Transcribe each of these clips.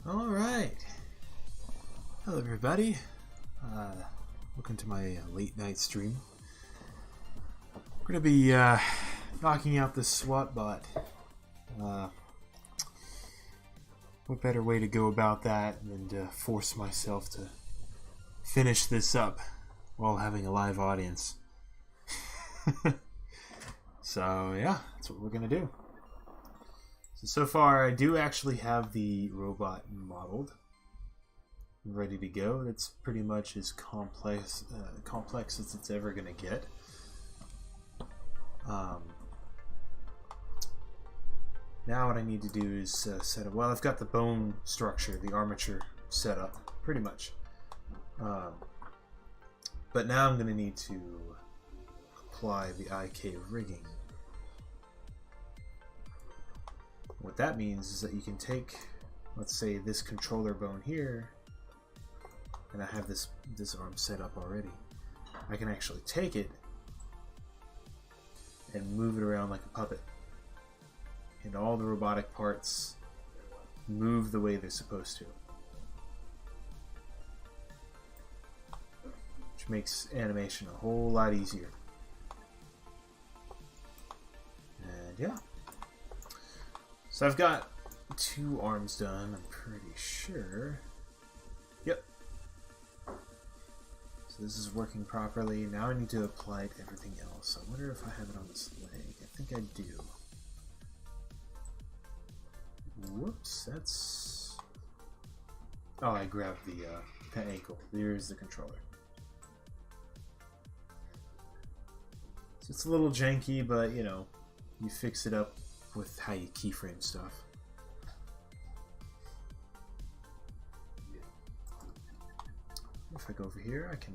Alright. Hello everybody. Welcome to my late night stream. We're going to be knocking out this SWAT bot. What better way to go about that than to force myself to finish this up while having a live audience. So yeah, that's what we're going to do. So far, I do actually have the robot modeled, ready to go. It's pretty much as complex as it's ever going to get. Now what I need to do is set up. Well, I've got the bone structure, the armature set up, pretty much. But now I'm going to need to apply the IK rigging. What that means is that you can take, let's say, this controller bone here, and I have this arm set up already. I can actually take it and move it around like a puppet. And all the robotic parts move the way they're supposed to. Which makes animation a whole lot easier. And yeah. So I've got 2 arms done, I'm pretty sure. Yep. So this is working properly. Now I need to apply it to everything else. I wonder if I have it on this leg. I think I do. Whoops, that's... Oh, I grabbed the ankle. There's the controller. So it's a little janky, but you know, you fix it up with how you keyframe stuff. If I go over here, I can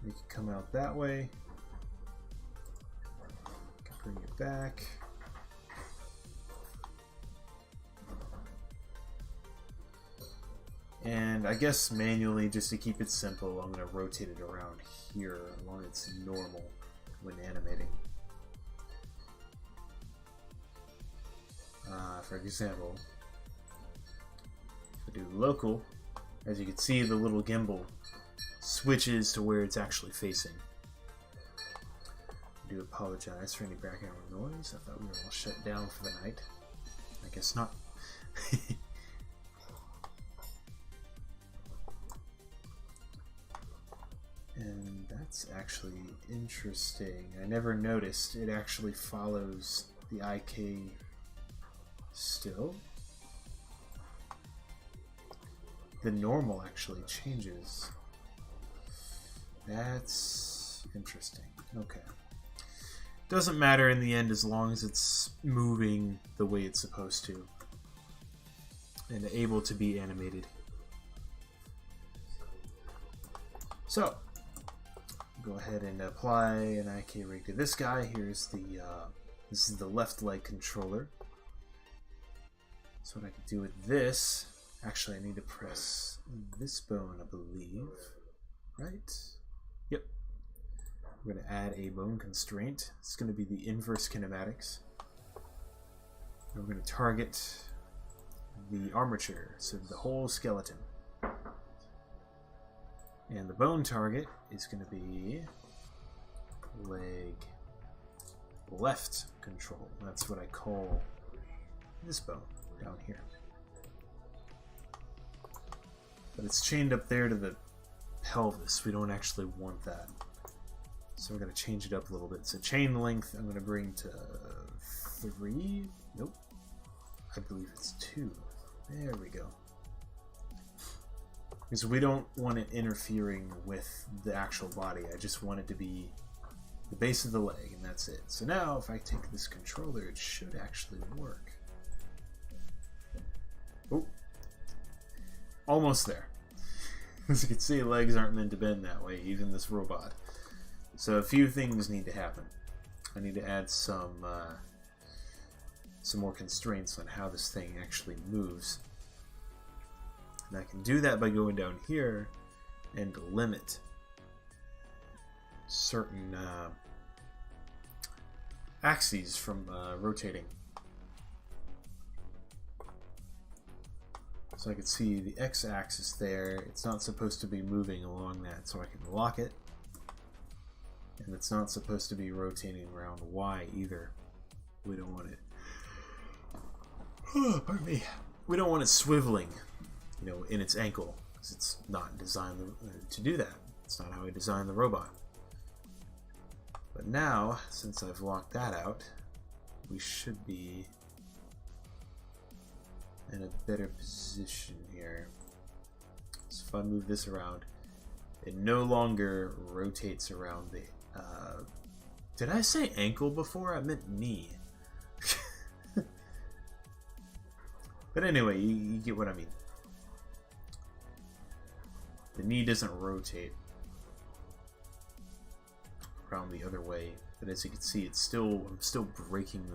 make it come out that way. I can bring it back. And I guess manually, just to keep it simple, I'm going to rotate it around here along its normal when animating. For example, if I do local, as you can see, the little gimbal switches to where it's actually facing. I do apologize for any background noise. I thought we were all shut down for the night. I guess not. And that's actually interesting. I never noticed it actually follows the IK still. The normal actually changes. That's interesting. Okay. Doesn't matter in the end as long as it's moving the way it's supposed to and able to be animated. So, go ahead and apply an IK rig to this guy. Here's the this is the left leg controller. So what I can do with this, actually I need to press this bone, I believe, right? Yep. We're going to add a bone constraint. It's going to be the inverse kinematics. And we're going to target the armature, so the whole skeleton. And the bone target is going to be leg left control. That's what I call this bone down here. But it's chained up there to the pelvis. We don't actually want that. So we're going to change it up a little bit. So chain length I'm going to bring to 3. Nope. I believe it's 2. There we go. Because we don't want it interfering with the actual body. I just want it to be the base of the leg, and that's it. So now if I take this controller, it should actually work. Oh, almost there. As you can see, legs aren't meant to bend that way, even this robot. So a few things need to happen. I need to add some more constraints on how this thing actually moves. And I can do that by going down here and limit certain axes from rotating. So I can see the x-axis there. It's not supposed to be moving along that, so I can lock it. And it's not supposed to be rotating around y either. We don't want it. Pardon me. We don't want it swiveling, you know, in its ankle, because it's not designed to do that. It's not how I designed the robot. But now, since I've locked that out, we should be in a better position here. So if I move this around, it no longer rotates around the... did I say ankle before? I meant knee. But anyway, you get what I mean. The knee doesn't rotate around the other way, but as you can see, it's still I'm still breaking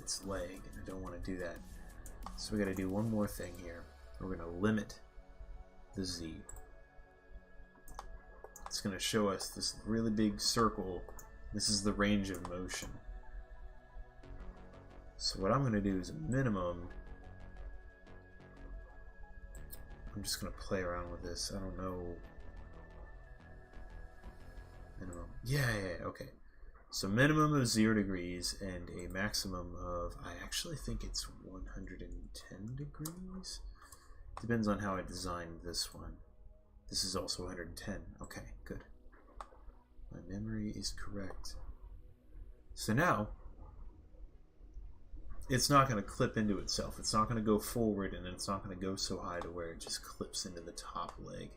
its leg, and I don't want to do that. So we got to do one more thing here. We're going to limit the Z. It's going to show us this really big circle. This is the range of motion. So what I'm going to do is minimum. I'm just going to play around with this. I don't know. Minimum. Yeah, okay. So minimum of 0 degrees and a maximum of, I actually think it's 110 degrees. Depends on how I designed this one. This is also 110. Okay, good. My memory is correct. So now, it's not going to clip into itself. It's not going to go forward, and it's not going to go so high to where it just clips into the top leg.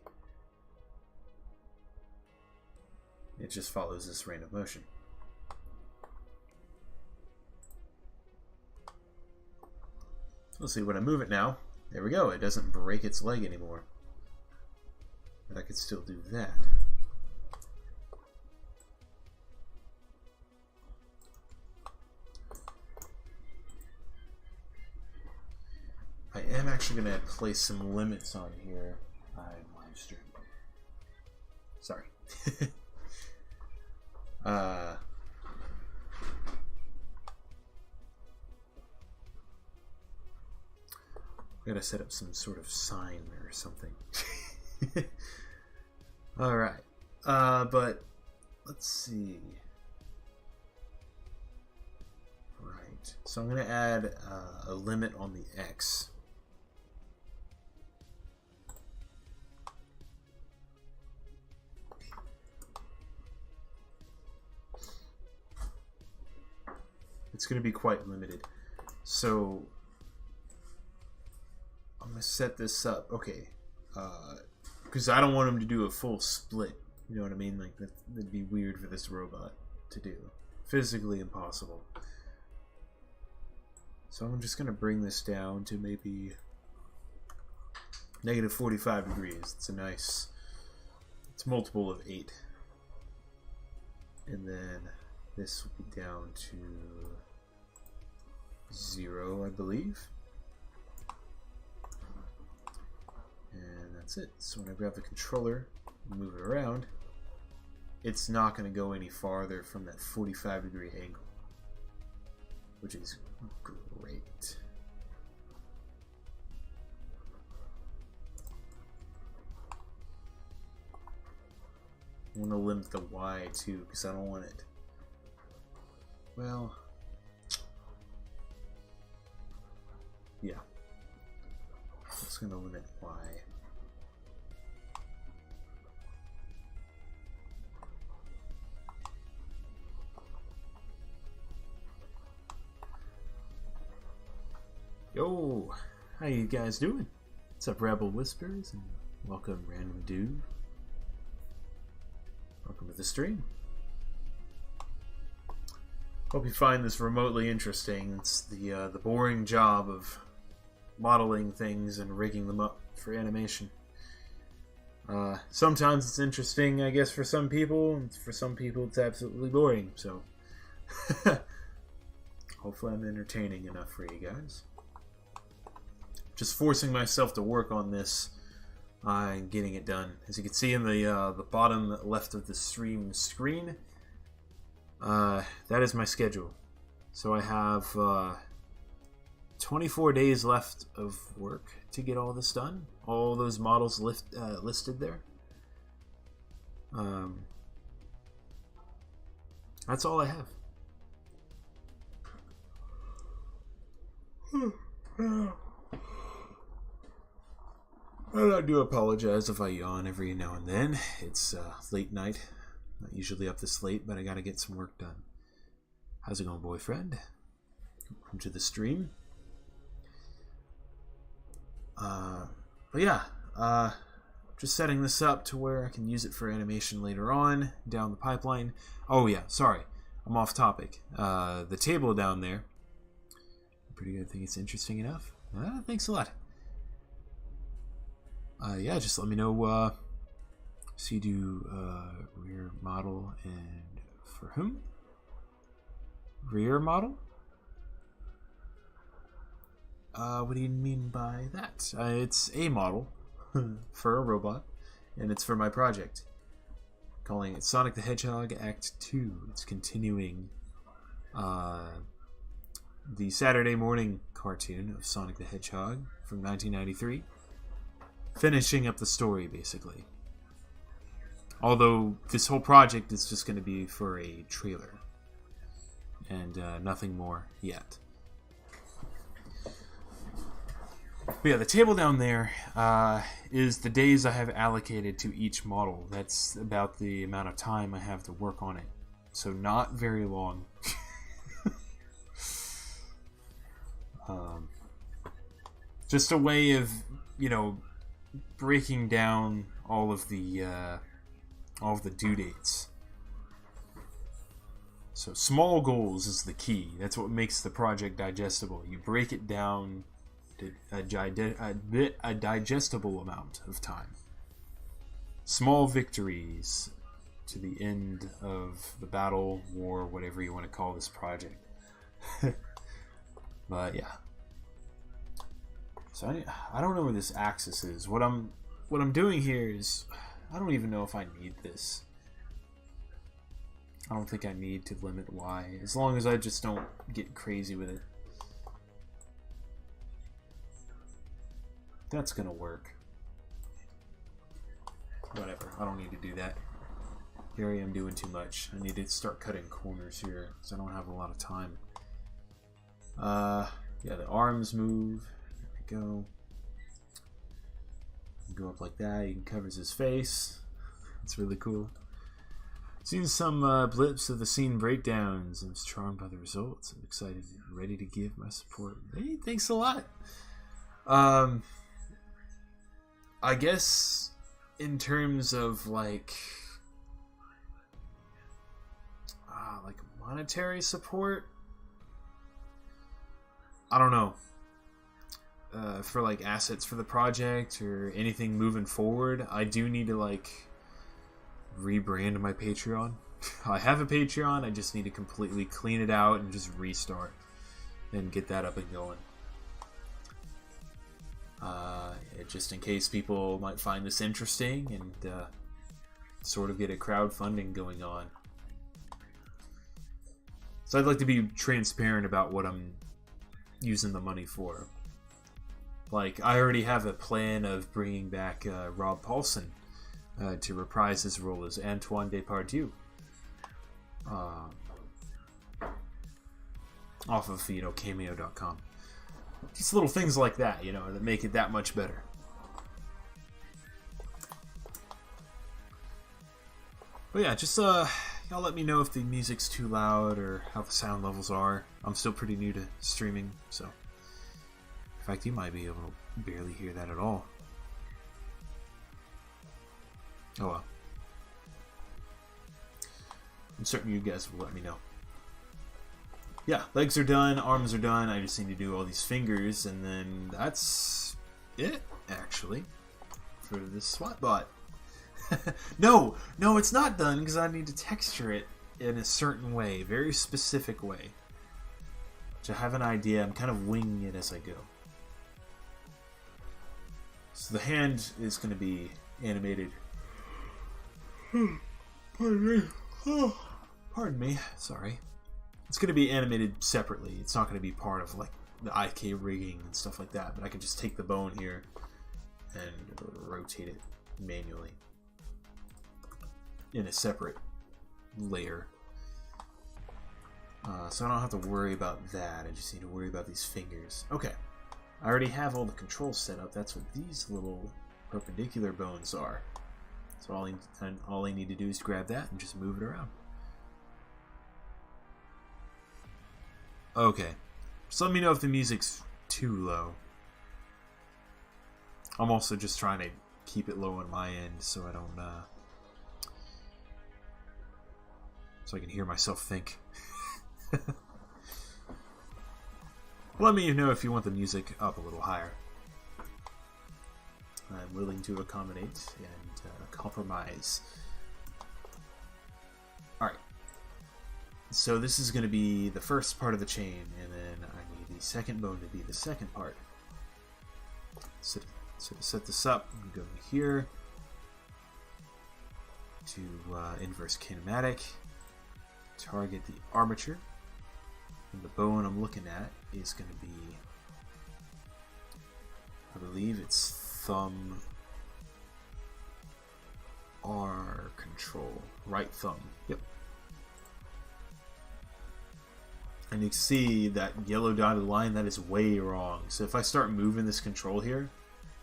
It just follows this range of motion. Let's see, when I move it now, there we go. It doesn't break its leg anymore. But I could still do that. I am actually going to place some limits on here. I'm live streaming. Sorry. I gotta set up some sort of sign or something. Alright. But let's see. Right. So I'm gonna add a limit on the X. It's going to be quite limited. So I'm going to set this up. Okay. Because I don't want him to do a full split. You know what I mean? Like, that'd be weird for this robot to do. Physically impossible. So I'm just going to bring this down to maybe negative 45 degrees. It's a nice... It's a multiple of 8. And then this will be down to 0, I believe. And that's it. So when I grab the controller and move it around, it's not going to go any farther from that 45 degree angle, which is great. I want to limit the Y too, because I don't want it. Well, yeah. It's going to limit Y. Yo, how you guys doing? What's up, Rebel Whispers, and welcome, Random Dude. Welcome to the stream. Hope you find this remotely interesting. It's the boring job of modeling things and rigging them up for animation. Sometimes it's interesting, I guess, for some people, and for some people it's absolutely boring, so hopefully I'm entertaining enough for you guys. Just forcing myself to work on this and getting it done. As you can see in the bottom left of the stream screen, that is my schedule. So I have 24 days left of work to get all this done. All those models listed there. That's all I have. And I do apologize if I yawn every now and then. It's late night. Not usually up this late, but I gotta get some work done. How's it going, boyfriend? Welcome to the stream. But yeah, just setting this up to where I can use it for animation later on down the pipeline. Oh yeah, sorry, I'm off topic. The table down there, pretty good. I think it's interesting enough. Thanks a lot. Yeah, just let me know. So you do rear model and for whom? Rear model? What do you mean by that? It's a model for a robot, and it's for my project. Calling it Sonic the Hedgehog Act 2. It's continuing the Saturday morning cartoon of Sonic the Hedgehog from 1993. Finishing up the story, basically. Although this whole project is just going to be for a trailer. And nothing more yet. But yeah, the table down there is the days I have allocated to each model. That's about the amount of time I have to work on it. So not very long. Just a way of, breaking down all of the due dates. So small goals is the key. That's what makes the project digestible. You break it down to a digestible amount of time. Small victories to the end of the battle, war, whatever you want to call this project. But yeah. So I don't know where this axis is. What I'm doing here is, I don't even know if I need this. I don't think I need to limit Y, as long as I just don't get crazy with it. That's gonna work. Whatever, I don't need to do that. Here I am doing too much. I need to start cutting corners here, because I don't have a lot of time. Yeah, the arms move. There we go. Go up like that. He covers his face. It's really cool. Seen some blips of the scene breakdowns and was charmed by the results. I'm excited and ready to give my support. Hey, thanks a lot. I guess in terms of like monetary support, I don't know. For like assets for the project or anything moving forward, I do need to rebrand my Patreon. I have a Patreon, I just need to completely clean it out and just restart and get that up and going. Just in case people might find this interesting and sort of get a crowdfunding going on. So I'd like to be transparent about what I'm using the money for. Like, I already have a plan of bringing back Rob Paulson to reprise his role as Antoine Depardieu. Off of, Cameo.com. Just little things like that, that make it that much better. But yeah, just, y'all let me know if the music's too loud or how the sound levels are. I'm still pretty new to streaming, so... In fact, you might be able to barely hear that at all. Oh well. I'm certain you guys will let me know. Yeah, legs are done, arms are done. I just need to do all these fingers, and then that's it, actually, for this SWAT bot. No, it's not done, because I need to texture it in a certain way, very specific way. To have an idea, I'm kind of winging it as I go. So the hand is going to be animated. Pardon me. Pardon me. Sorry. It's going to be animated separately. It's not going to be part of the IK rigging and stuff like that, but I can just take the bone here and rotate it manually in a separate layer. So I don't have to worry about that. I just need to worry about these fingers. Okay, I already have all the controls set up. That's what these little perpendicular bones are. So all I need to do is grab that and just move it around. Okay, so let me know if the music's too low. I'm also just trying to keep it low on my end so I don't, so I can hear myself think. Let me know if you want the music up a little higher. I'm willing to accommodate and compromise. Alright. So this is going to be the first part of the chain, and then I need the second bone to be the second part. So to set this up, I'm going to go here to inverse kinematic, target the armature, and the bone I'm looking at is going to be, I believe it's thumb R control, right thumb, yep. And you can see that yellow dotted line, that is way wrong. So if I start moving this control here,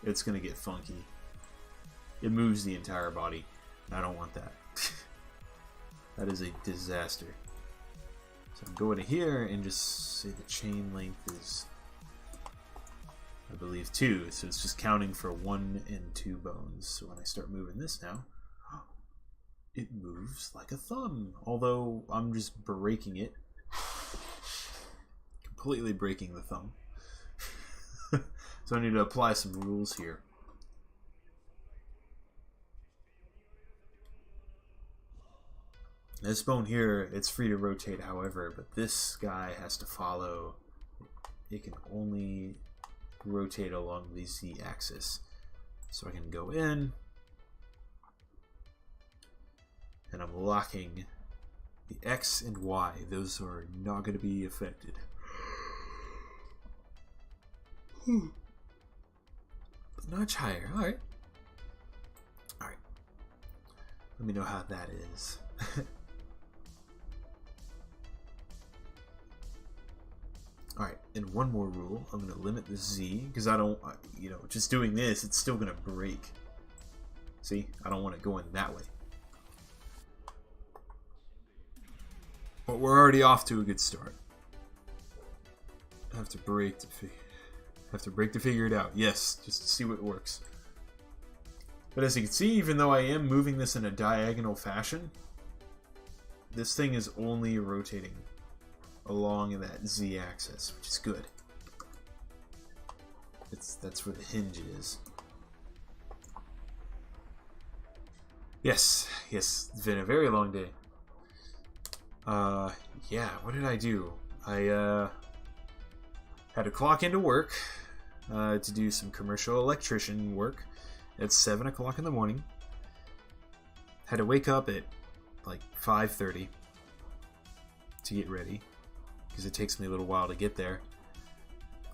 it's going to get funky. It moves the entire body, and I don't want that. That is a disaster. So I'm going to here and just say the chain length is, I believe, 2. So it's just counting for 1 and 2 bones. So when I start moving this now, it moves like a thumb. Although I'm just breaking it. Completely breaking the thumb. So I need to apply some rules here. This bone here, it's free to rotate however, but this guy has to follow. It can only rotate along the Z-axis. So I can go in, and I'm locking the X and Y. Those are not going to be affected. Notch higher. Alright. Alright. Let me know how that is. Alright, and one more rule. I'm going to limit the Z, because I don't, you know, just doing this, it's still going to break. See? I don't want it going that way. But we're already off to a good start. I have to break to figure it out. Yes, just to see what works. But as you can see, even though I am moving this in a diagonal fashion, this thing is only rotating along that Z-axis, which is good. That's where the hinge is. Yes, it's been a very long day. Yeah, what did I do? I had to clock into work to do some commercial electrician work at 7 o'clock in the morning. Had to wake up at like 5:30 to get ready, because it takes me a little while to get there.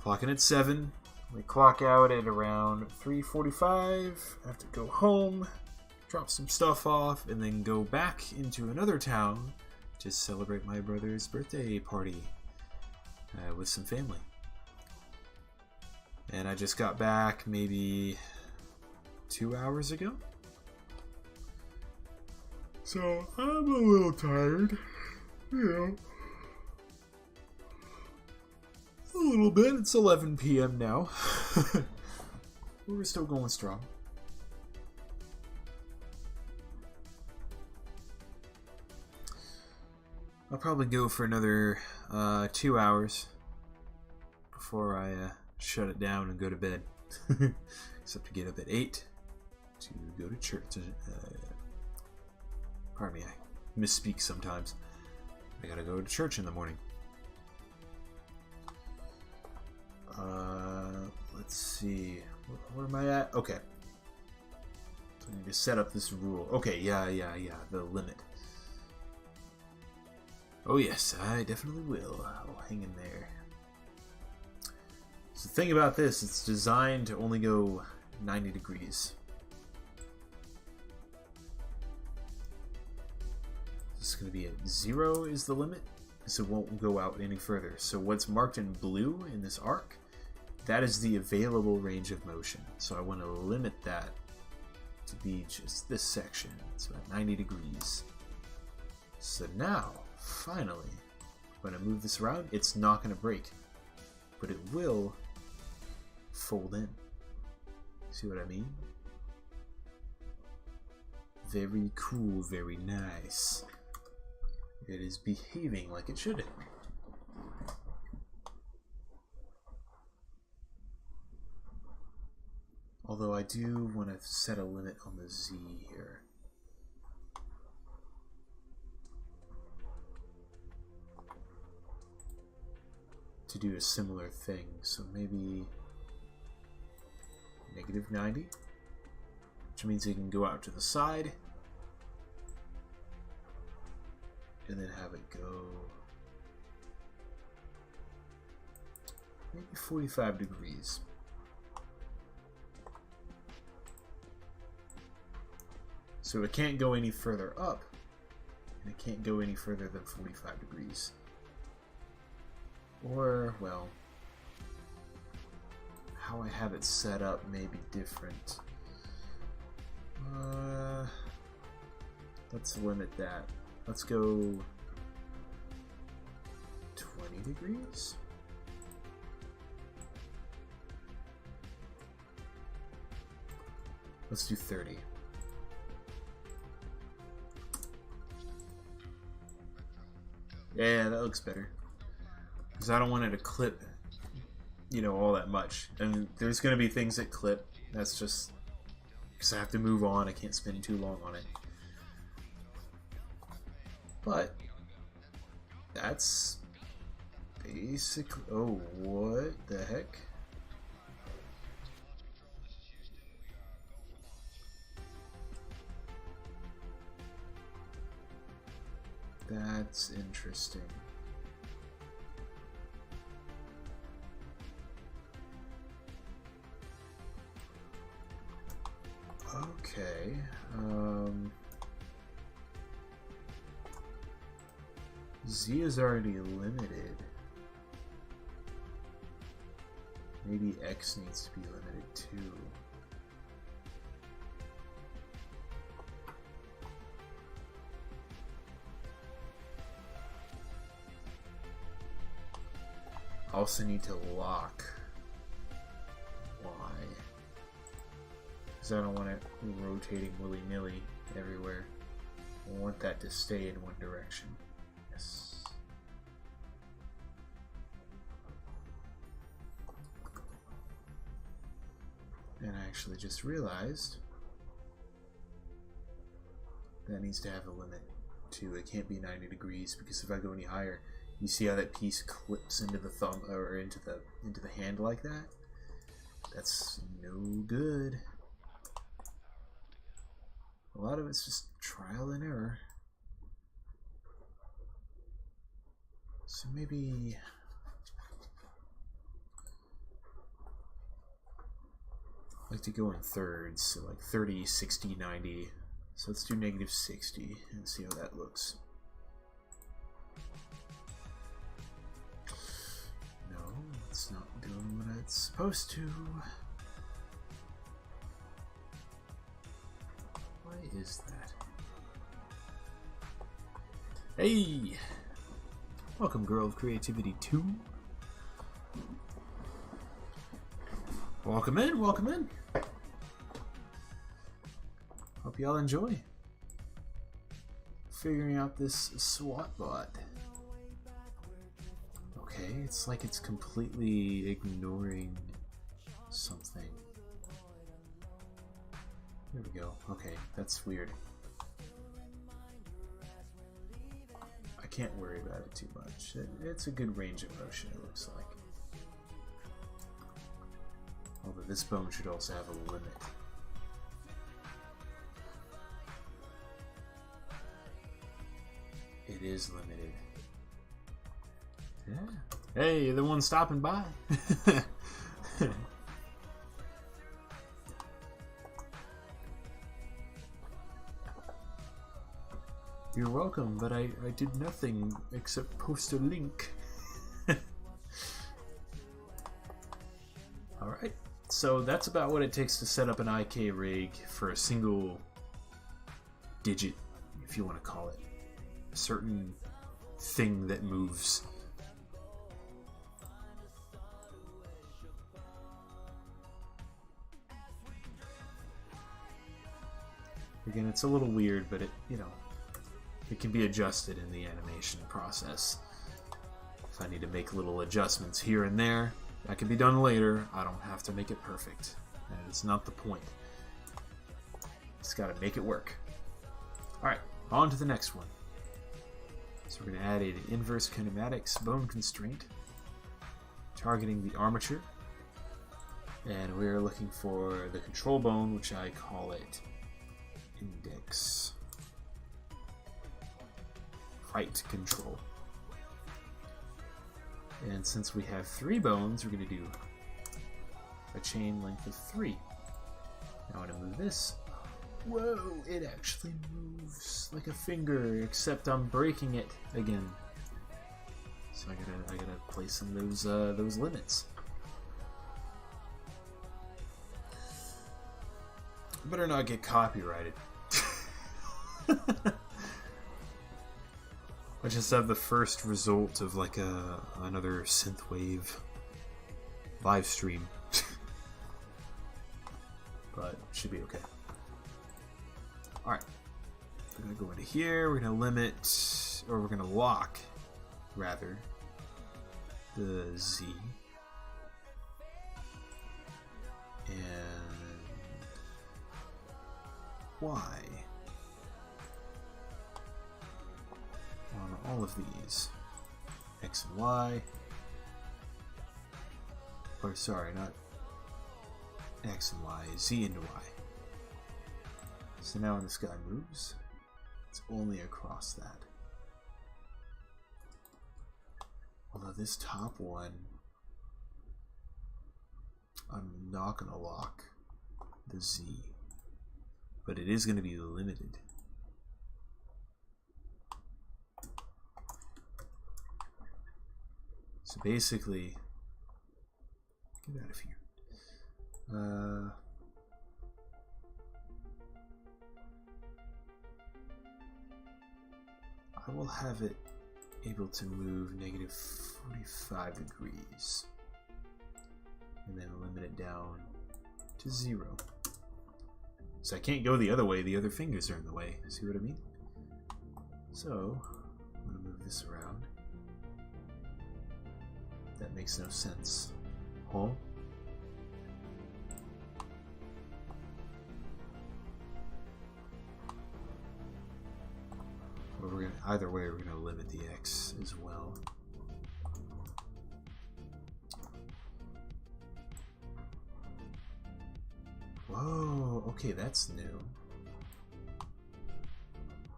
Clock in at 7. We clock out at around 3:45. I have to go home, drop some stuff off, and then go back into another town to celebrate my brother's birthday party with some family. And I just got back maybe 2 hours ago. So I'm a little tired, you know. A little bit. It's 11 p.m. now. We're still going strong. I'll probably go for another 2 hours before I shut it down and go to bed. Except to get up at 8 to go to church. Pardon me, I misspeak sometimes. I gotta go to church in the morning. Let's see. Where am I at? Okay. So I need to set up this rule. Okay, yeah, the limit. Oh yes, I definitely will. I'll hang in there. So the thing about this, it's designed to only go 90 degrees. This is going to be at 0 is the limit, so it won't go out any further. So what's marked in blue in this arc, that is the available range of motion. So I want to limit that to be just this section. It's about 90 degrees. So now, finally, when I move this around, it's not going to break, but it will fold in. See what I mean? Very cool, very nice. It is behaving like it should. Although I do want to set a limit on the Z here. To do a similar thing, so maybe -90, which means it can go out to the side and then have it go maybe 45 degrees. So it can't go any further up, and it can't go any further than 45 degrees. Or, well, how I have it set up may be different. Let's limit that. Let's go 20 degrees? Let's do 30. Yeah, that looks better. Because I don't want it to clip, you know, all that much. And there's going to be things that clip. That's just because I have to move on. I can't spend too long on it. But that's basically... Oh, what the heck? That's interesting. Okay. Z is already limited. Maybe X needs to be limited too. I also need to lock Y, because I don't want it rotating willy-nilly everywhere. I want that to stay in one direction. Yes. And I actually just realized that needs to have a limit too. It can't be 90 degrees, because if I go any higher, you see how that piece clips into the thumb or into the hand like that? That's no good. A lot of it's just trial and error. So maybe I like to go in thirds, so like 30, 60, 90. So let's do -60 and see how that looks. It's not doing what it's supposed to. Why is that? Hey! Welcome, Girl of Creativity 2. Welcome in, welcome in. Hope y'all enjoy figuring out this SWAT bot. Okay, it's like it's completely ignoring something. There we go. Okay, that's weird. I can't worry about it too much. It's a good range of motion, it looks like. Although this bone should also have a limit. It is limited. Yeah. Hey, you're the one stopping by. You're welcome, but I did nothing except post a link. Alright, so that's about what it takes to set up an IK rig for a single digit, if you want to call it. A certain thing that moves. Again, it's a little weird, but it, you know, it can be adjusted in the animation process. If I need to make little adjustments here and there, that can be done later. I don't have to make it perfect. And it's not the point. Just gotta make it work. Alright, on to the next one. So we're gonna add an inverse kinematics bone constraint, targeting the armature. And we're looking for the control bone, which I call it index. Right control. And since we have 3 bones, we're going to do a chain length of 3. Now I want to move this. Whoa, it actually moves like a finger, except I'm breaking it again. So I gotta place in those limits. Better not get copyrighted. I just have the first result of like another synthwave live stream. But should be okay. Alright. We're gonna go into here, we're gonna limit, or we're gonna lock, rather, the Z. And Y. On all of these. X and Y. Or sorry, not X and Y, Z and Y. So now when this guy moves, it's only across that. Although this top one, I'm not going to lock the Z, but it is going to be limited. So basically, get out of here. I will have it able to move negative 45 degrees and then limit it down to 0. So I can't go the other way, the other fingers are in the way. See what I mean? So I'm going to move this around. That makes no sense. Huh? But we're gonna, either way, we're going to limit the X as well. Whoa, okay, that's new.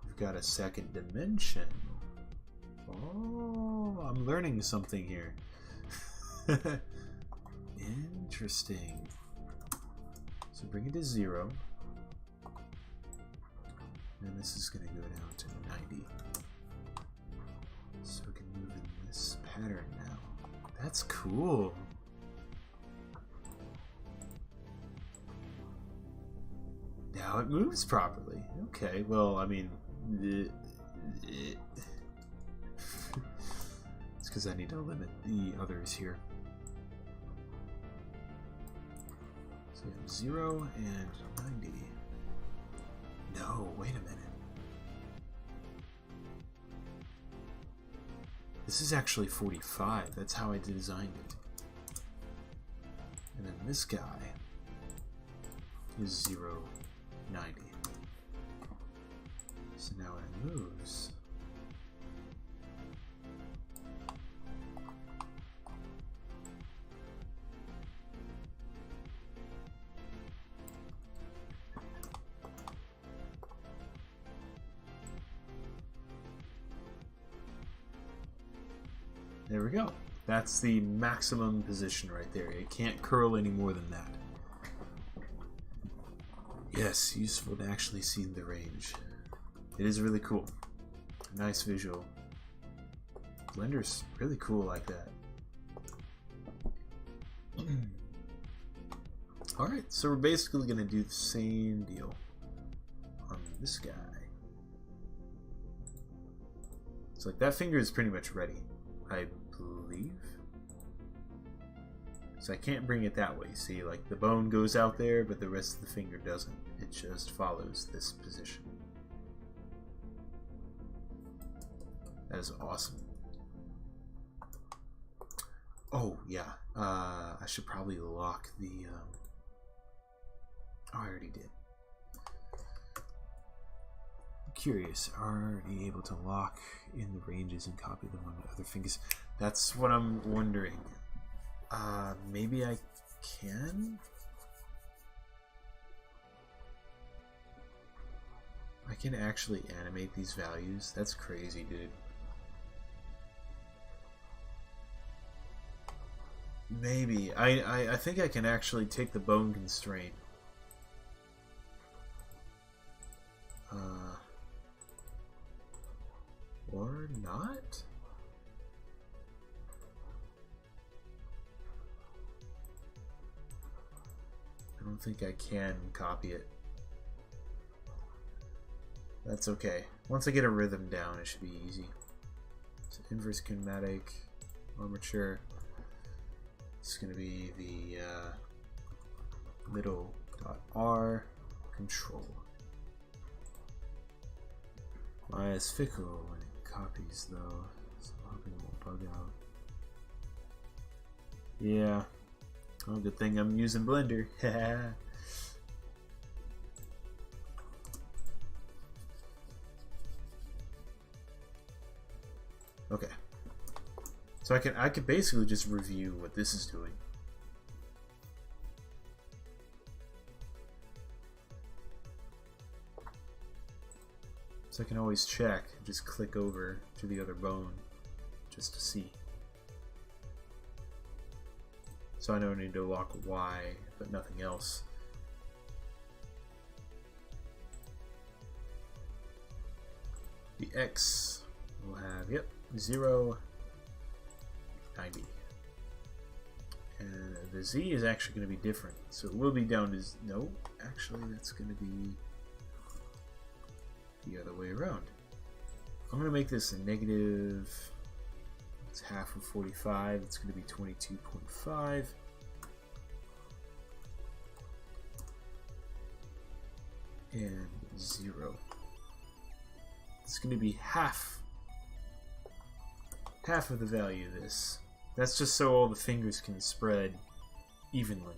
We've got a second dimension. Oh, I'm learning something here. Interesting. So bring it to 0. And this is going to go down to 90. So we can move in this pattern now. That's cool. Now it moves properly. Okay, well, I mean... It's because I need to limit the others here. So we have 0 and 90. No, wait a minute. This is actually 45. That's how I designed it. And then this guy is 0, 90. So now when it moves, there we go. That's the maximum position right there. It can't curl any more than that. Yes, useful to actually see the range. It is really cool. Nice visual. Blender's really cool like that. Alright, so we're basically going to do the same deal on this guy. So like that finger is pretty much ready, I believe. So I can't bring it that way. See, like the bone goes out there, but the rest of the finger doesn't. It just follows this position. That is awesome. Oh, yeah. I should probably lock the... Oh, I already did. I'm curious. Are you able to lock in the ranges and copy them on other fingers? That's what I'm wondering. Maybe I can? I can actually animate these values? That's crazy, dude. Maybe. I think I can actually take the bone constraint. Or not? I don't think I can copy it. That's okay. Once I get a rhythm down, it should be easy. So inverse kinematic, armature. It's going to be the middle dot R control. Why is fickle when it copies though? So I'm hoping it won't bug out. Yeah. Oh, good thing I'm using Blender. Okay. So I could basically just review what this is doing. So I can always check, just click over to the other bone just to see. So I know I need to lock Y, but nothing else. The X will have, yep, 0, 90. And the Z is actually going to be different. So it will be down to, no, actually that's going to be the other way around. I'm going to make this a negative, it's half of 45, it's going to be 22.5. And 0. It's going to be half of the value of this. That's just so all the fingers can spread evenly.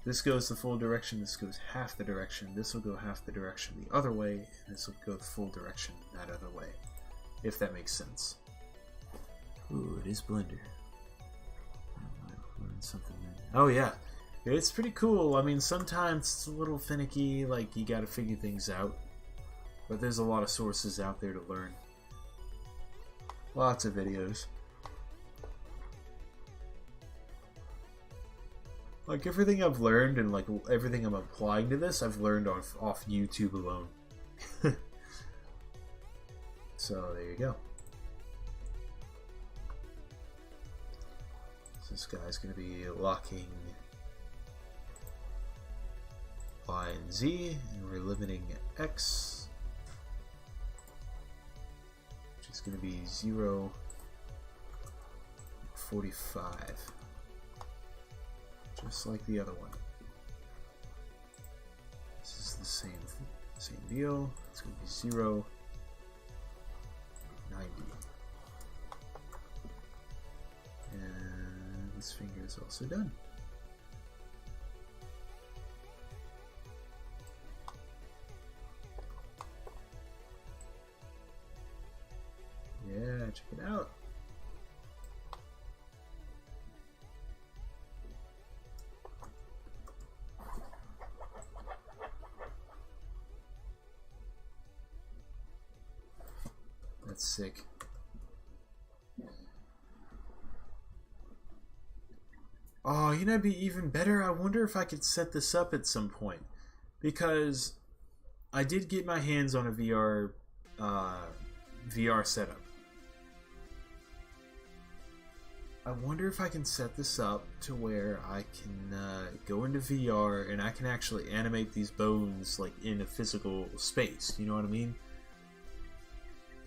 This goes the full direction, this goes half the direction, this will go half the direction the other way, and this will go the full direction that other way. If that makes sense. Ooh, it is Blender. I've learned something new. Oh yeah, it's pretty cool. I mean, sometimes it's a little finicky, like you gotta figure things out. But there's a lot of sources out there to learn. Lots of videos. Like everything I've learned and like everything I'm applying to this, I've learned off YouTube alone. So there you go. So this guy's going to be locking Y and Z, and we're limiting X, which is going to be 0, 45. Just like the other one. This is the same deal. It's going to be 0, 90. And this finger is also done. Yeah, check it out. That's sick. Oh, you know, it'd be even better. I wonder if I could set this up at some point, because I did get my hands on a VR setup. I wonder if I can set this up to where I can go into VR and I can actually animate these bones like in a physical space. You know what I mean?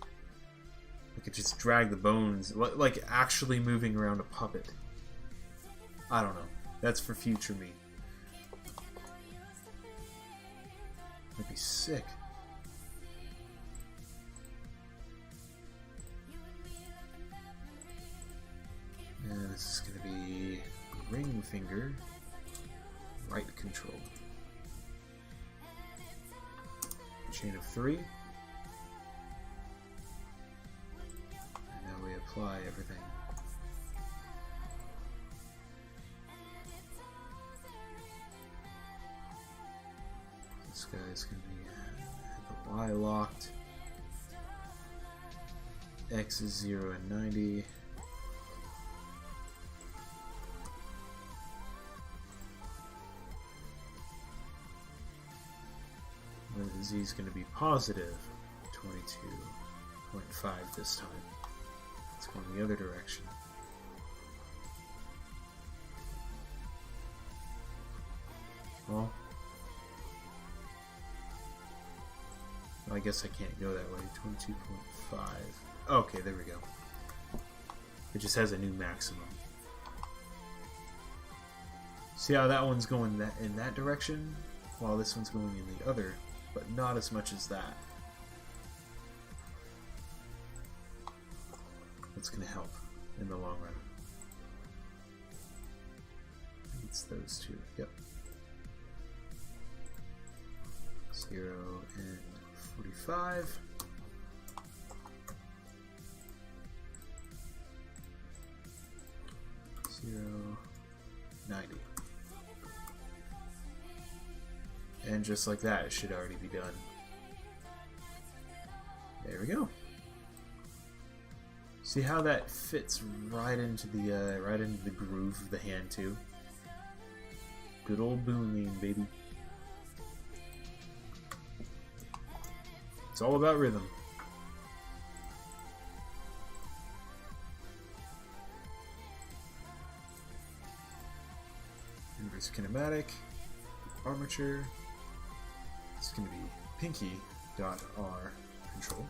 I could just drag the bones, like actually moving around a puppet. I don't know. That's for future me. That'd be sick. And this is going to be ring finger, right control. Chain of 3. And now we apply everything. This guy's going to be the Y locked. X is 0 and 90. The Z is going to be positive 22.5 this time. It's going the other direction. Well, I guess I can't go that way. 22.5. Okay, there we go. It just has a new maximum. See how that one's going in that direction, while this one's going in the other, but not as much as that. That's going to help in the long run. It's those two. Yep. 0 and 45. 0, 90. And just like that, it should already be done. There we go. See how that fits right into the groove of the hand too. Good old booming, baby. It's all about rhythm. Inverse kinematic, armature. It's going to be pinky.r control.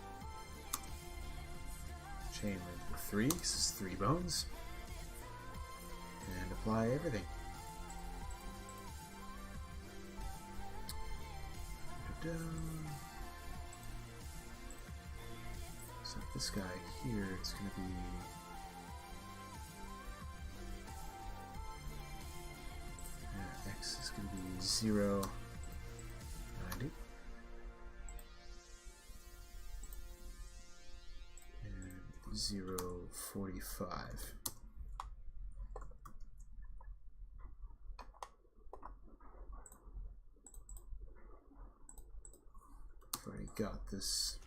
Chain length of 3, this is 3 bones. And apply everything. So this guy here, it's going to be X is going to be 0, 90. And 0, 45. I've already got this.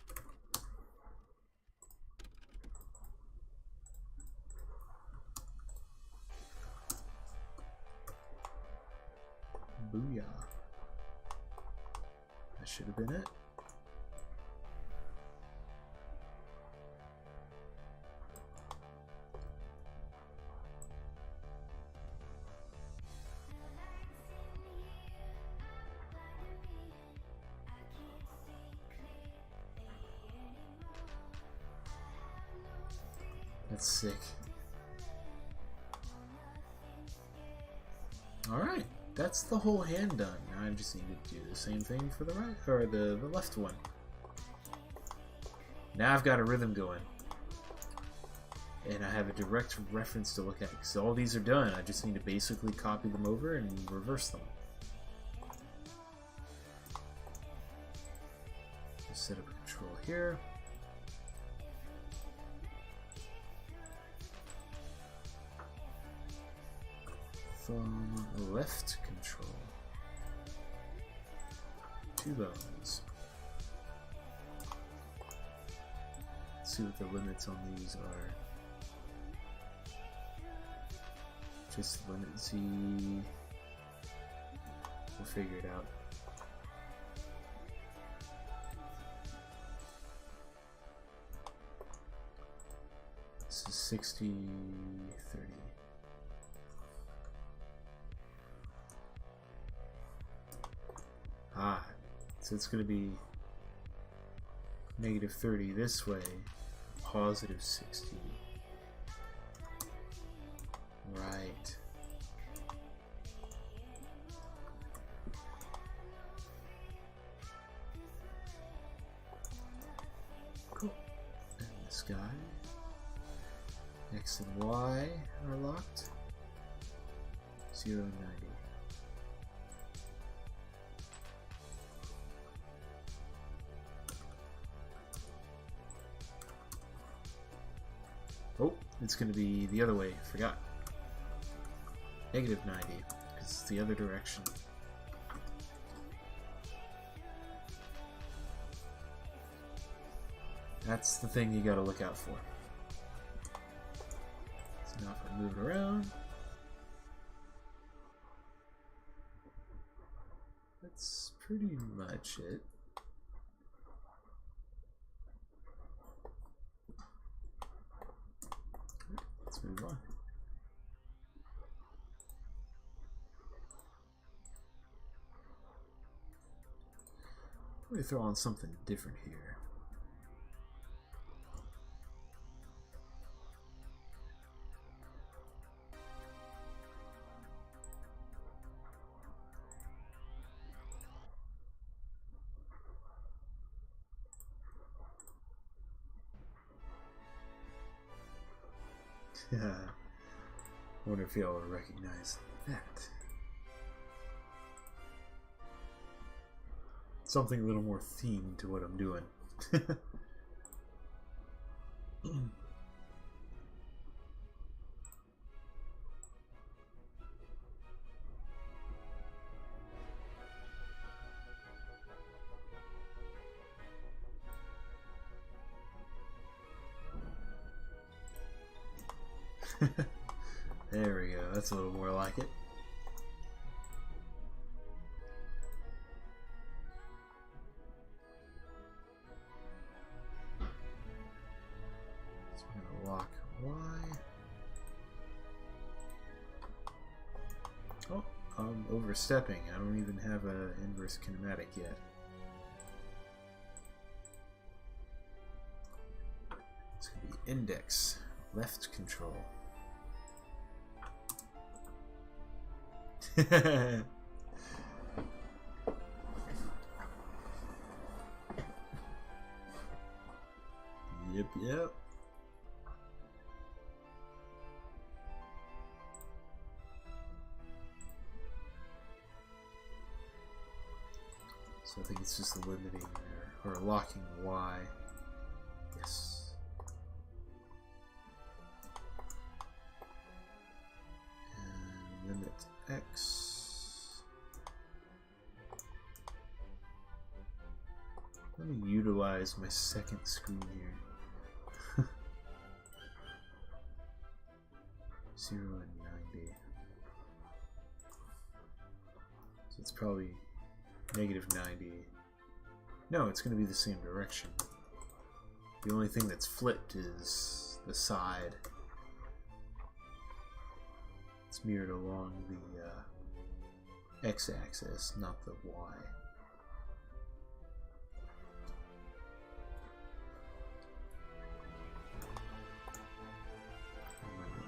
Booyah. That should have been it. That's sick. Alright. That's the whole hand done. Now I just need to do the same thing for the right or the left one. Now I've got a rhythm going. And I have a direct reference to look at because all these are done. I just need to basically copy them over and reverse them. Just set up a control here. Thumb left control. 2 bones. Let's see what the limits on these are. Just limit Z. We'll figure it out. This is 60, 30. Ah, so it's going to be negative 30 this way, positive 60. Right. Cool. And this guy. X and Y are locked. 0 and 90. Oh, it's going to be the other way. Forgot. Negative 90, because it's the other direction. That's the thing you got to look out for. So now if I move it around, that's pretty much it. Let's move on. Probably throw on something different here. I wonder if y'all will recognize that. Something a little more themed to what I'm doing. There we go, that's a little more like it. So we're gonna lock Y. Oh, I'm overstepping. I don't even have an inverse kinematic yet. It's gonna be index, left control. Yep, yep. So I think it's just limiting there, or locking Y. Yes. And limit X. Let me utilize my second screen here. 0 and 90. So it's probably negative 90. No, it's going to be the same direction. The only thing that's flipped is the side. It's mirrored along the x-axis, not the y.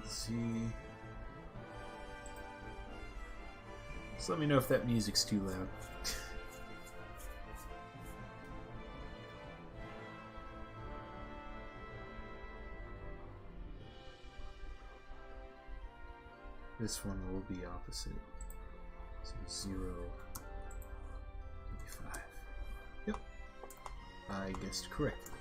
Z. Just let me know if that music's too loud. This one will be opposite. So 0, 25. Yep. I guessed correctly.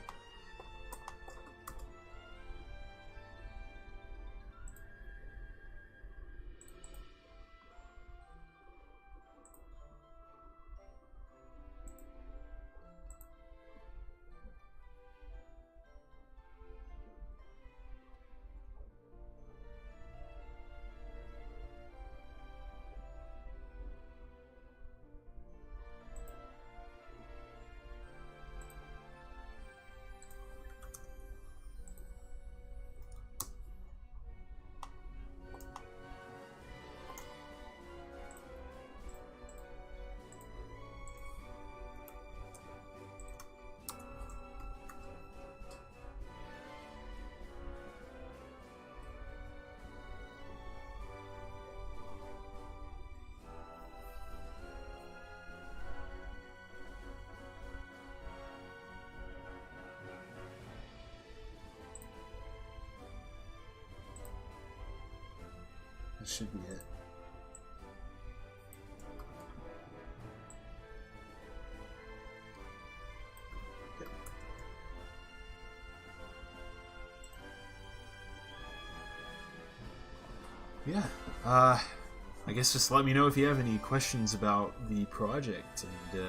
That should be it. Yeah, I guess just let me know if you have any questions about the project and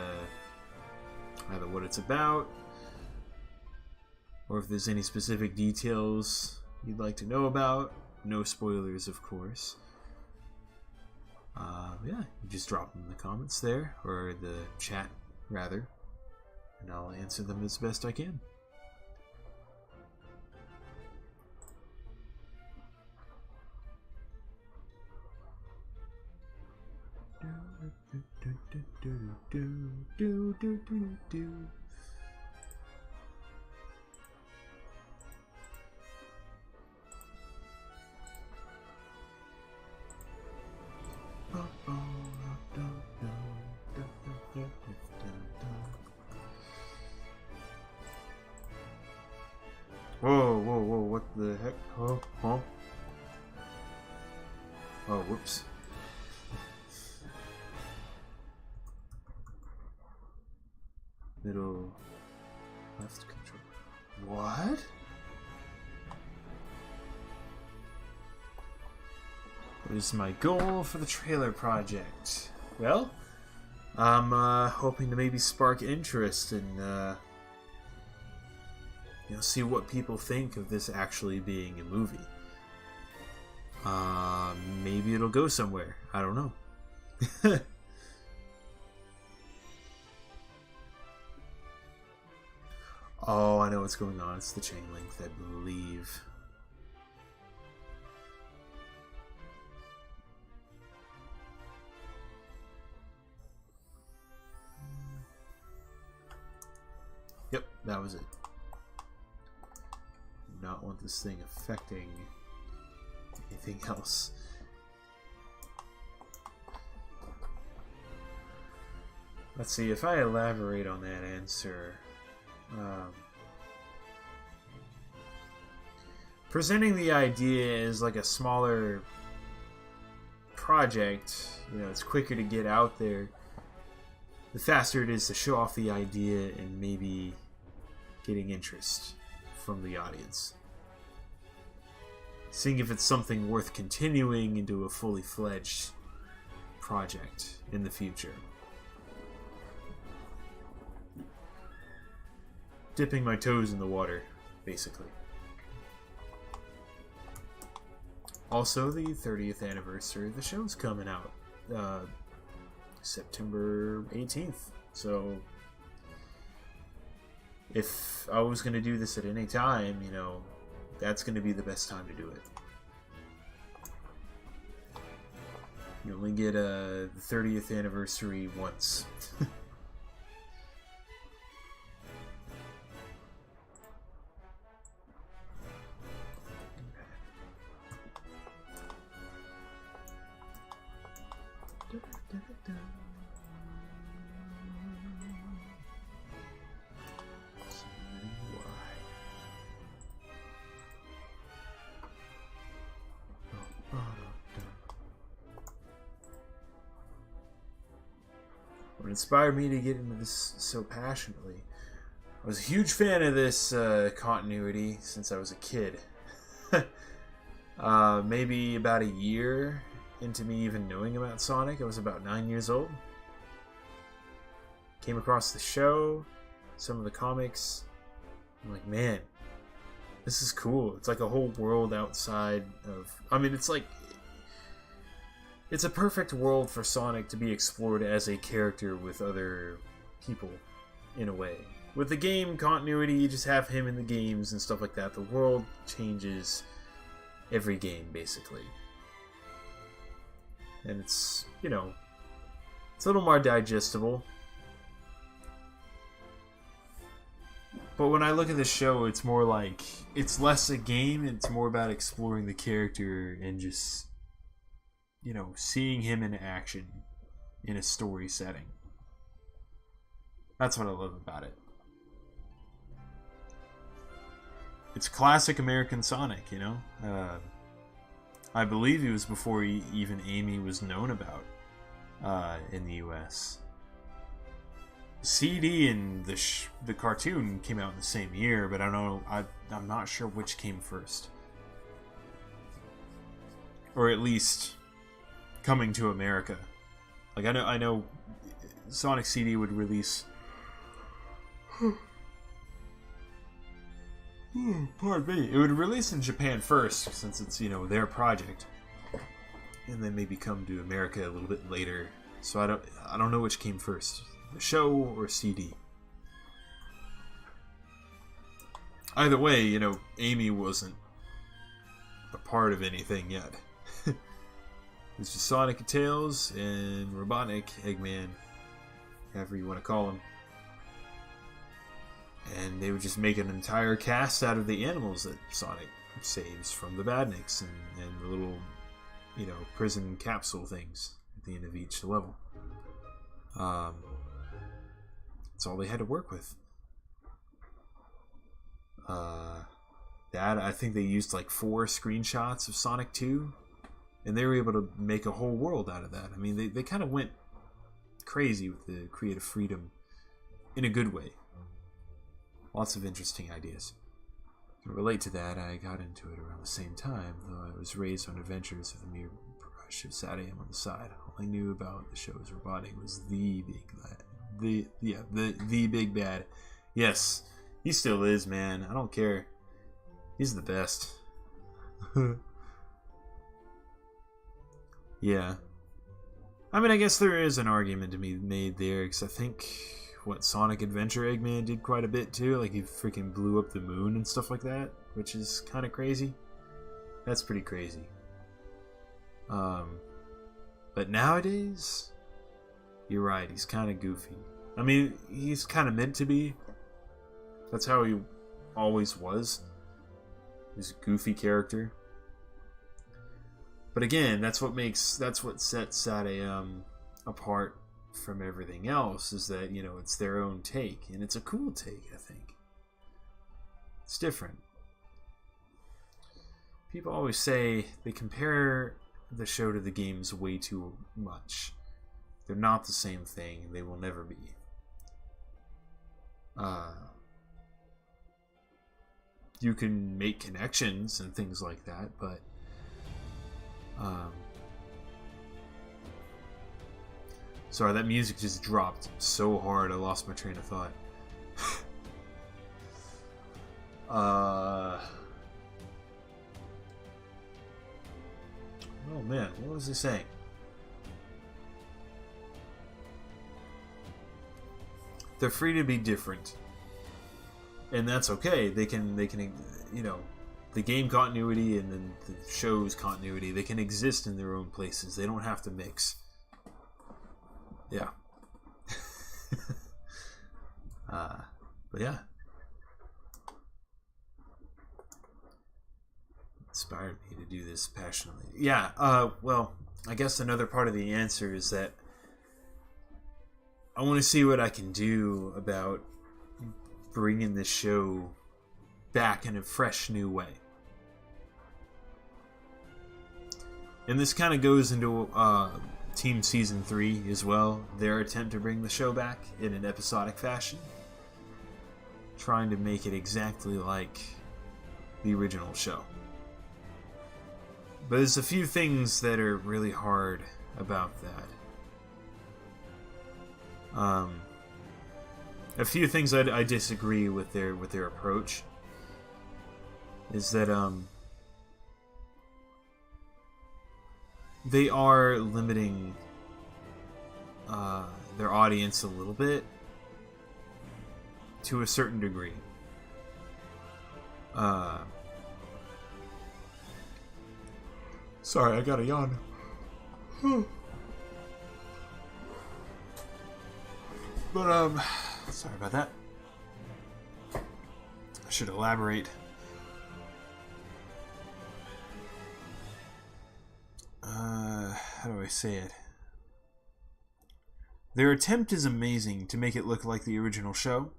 either what it's about or if there's any specific details you'd like to know about. No spoilers, of course. Yeah, you just drop them in the comments there, or the chat, rather, and I'll answer them as best I can. Whoa, whoa, whoa, what the heck? Oh, huh? Oh, whoops. Middle left control. What? What is my goal for the trailer project? Well, I'm hoping to maybe spark interest and see what people think of this actually being a movie. Maybe it'll go somewhere. I don't know. Oh, I know what's going on. It's the chain length, I believe. Yep, that was it. Do not want this thing affecting anything else. Let's see, if I elaborate on that answer... presenting the idea as like a smaller project, it's quicker to get out there. The faster it is to show off the idea and maybe getting interest from the audience. Seeing if it's something worth continuing into a fully fledged project in the future. Dipping my toes in the water, basically. Also, the 30th anniversary of the show's coming out September 18th. So, if I was going to do this at any time, that's going to be the best time to do it. You only get the 30th anniversary once. What inspired me to get into this so passionately? I was a huge fan of this continuity since I was a kid. Maybe about a year into me even knowing about Sonic, I was about 9 years old. Came across the show, some of the comics. I'm like, man, this is cool. It's like a whole world outside of... it's a perfect world for Sonic to be explored as a character with other people, in a way. With the game continuity, you just have him in the games and stuff like that. The world changes every game, basically. And it's, it's a little more digestible. But when I look at the show, it's more like, it's less a game, it's more about exploring the character and just, seeing him in action in a story setting. That's what I love about it. It's classic American Sonic, I believe it was before even Amy was known about in the U.S. CD and the cartoon came out in the same year, but I don't know. I'm not sure which came first, or at least coming to America. Like I know, Sonic CD would release. Pardon me. It would release in Japan first, since it's their project, and then maybe come to America a little bit later. So I don't know which came first, the show or CD. Either way, Amy wasn't a part of anything yet. It's just Sonic and Tails and Robotnik, Eggman, however you want to call him. And they would just make an entire cast out of the animals that Sonic saves from the Badniks and the little, prison capsule things at the end of each level. That's all they had to work with. I think they used like 4 screenshots of Sonic 2, and they were able to make a whole world out of that. I mean, they kind of went crazy with the creative freedom in a good way. Lots of interesting ideas. To relate to that, I got into it around the same time, though I was raised on adventures with a mere brush of sad AM on the side. All I knew about the show's Robotnik was the big bad. Yes, he still is, man. I don't care. He's the best. Yeah. I mean, I guess there is an argument to be made there, because I think Sonic Adventure Eggman did quite a bit too. Like, he freaking blew up the moon and stuff like that, which is kind of crazy. That's pretty crazy. But nowadays, you're right, he's kind of goofy. I mean, he's kind of meant to be. That's how he always was. He's a goofy character. But again, that's what sets SatAM apart from everything else, is that, it's their own take, and it's a cool take, I think. It's different. People always say they compare the show to the games way too much. They're not the same thing, and they will never be. You can make connections and things like that, but sorry, that music just dropped so hard I lost my train of thought. Oh man, what was he saying? They're free to be different, and that's okay. They can, the game continuity and then the show's continuity, they can exist in their own places. They don't have to mix. Yeah. But yeah. Inspired me to do this passionately. Yeah, well, I guess another part of the answer is that I want to see what I can do about bringing this show back in a fresh new way. And this kind of goes into Team Season 3 as well. Their attempt to bring the show back in an episodic fashion. Trying to make it exactly like the original show. But there's a few things that are really hard about that. A few things I disagree with their approach is that they are limiting their audience a little bit to a certain degree. Sorry, I got a yawn. But sorry about that. I should elaborate. How do I say it? Their attempt is amazing to make it look like the original show.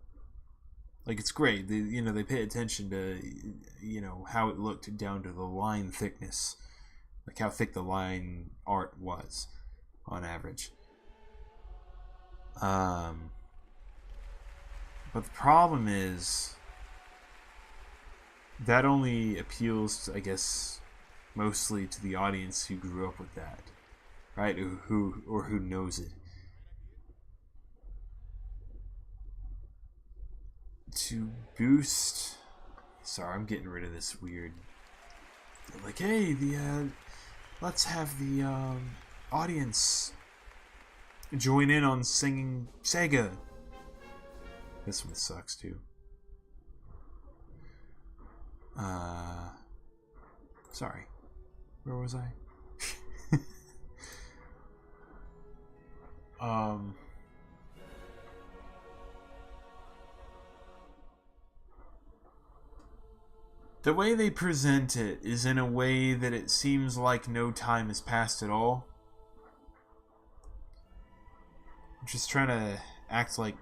Like, it's great. They pay attention to, how it looked down to the line thickness like how thick the line art was on average. But the problem is that only appeals to, I guess, mostly to the audience who grew up with that, right? Who knows it. To boost, sorry, I'm getting rid of this weird. Like, hey, let's have the audience join in on singing Sega. This one sucks too. Sorry. Where was I? The way they present it is in a way that it seems like no time has passed at all. I'm just trying to act like...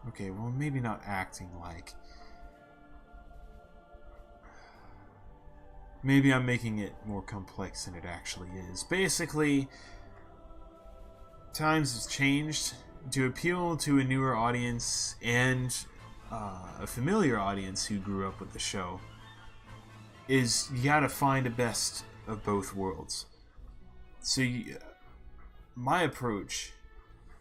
Okay, well, maybe not acting like... Maybe I'm making it more complex than it actually is. Basically, times have changed. To appeal to a newer audience and a familiar audience who grew up with the show, is you gotta find a best of both worlds. So my approach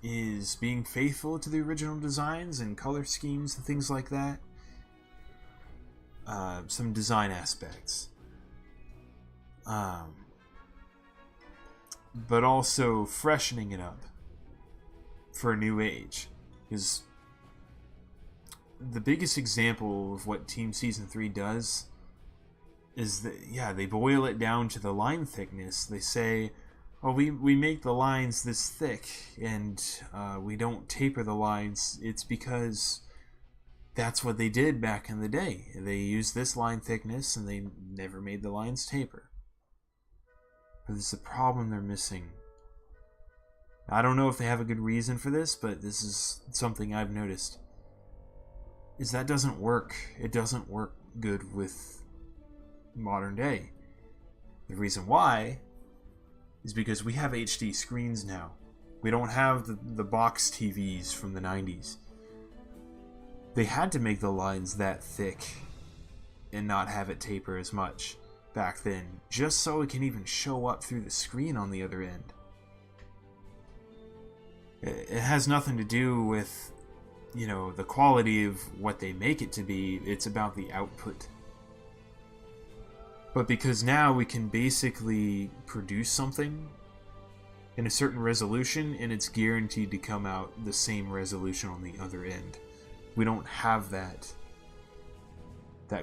is being faithful to the original designs and color schemes and things like that. Some design aspects. But also freshening it up for a new age. Because the biggest example of what Team Season 3 does is that, yeah, they boil it down to the line thickness. They say, oh, we make the lines this thick, and we don't taper the lines. It's because that's what they did back in the day. They used this line thickness, and they never made the lines taper. But there's a problem they're missing. I don't know if they have a good reason for this, but this is something I've noticed. Is that doesn't work. It doesn't work good with modern day. The reason why is because we have HD screens now. We don't have the box TVs from the 90s. They had to make the lines that thick and not have it taper as much back then, just so it can even show up through the screen on the other end. It has nothing to do with, you know, the quality of what they make it to be. It's about the output. But because now we can basically produce something in a certain resolution, and it's guaranteed to come out the same resolution on the other end. We don't have that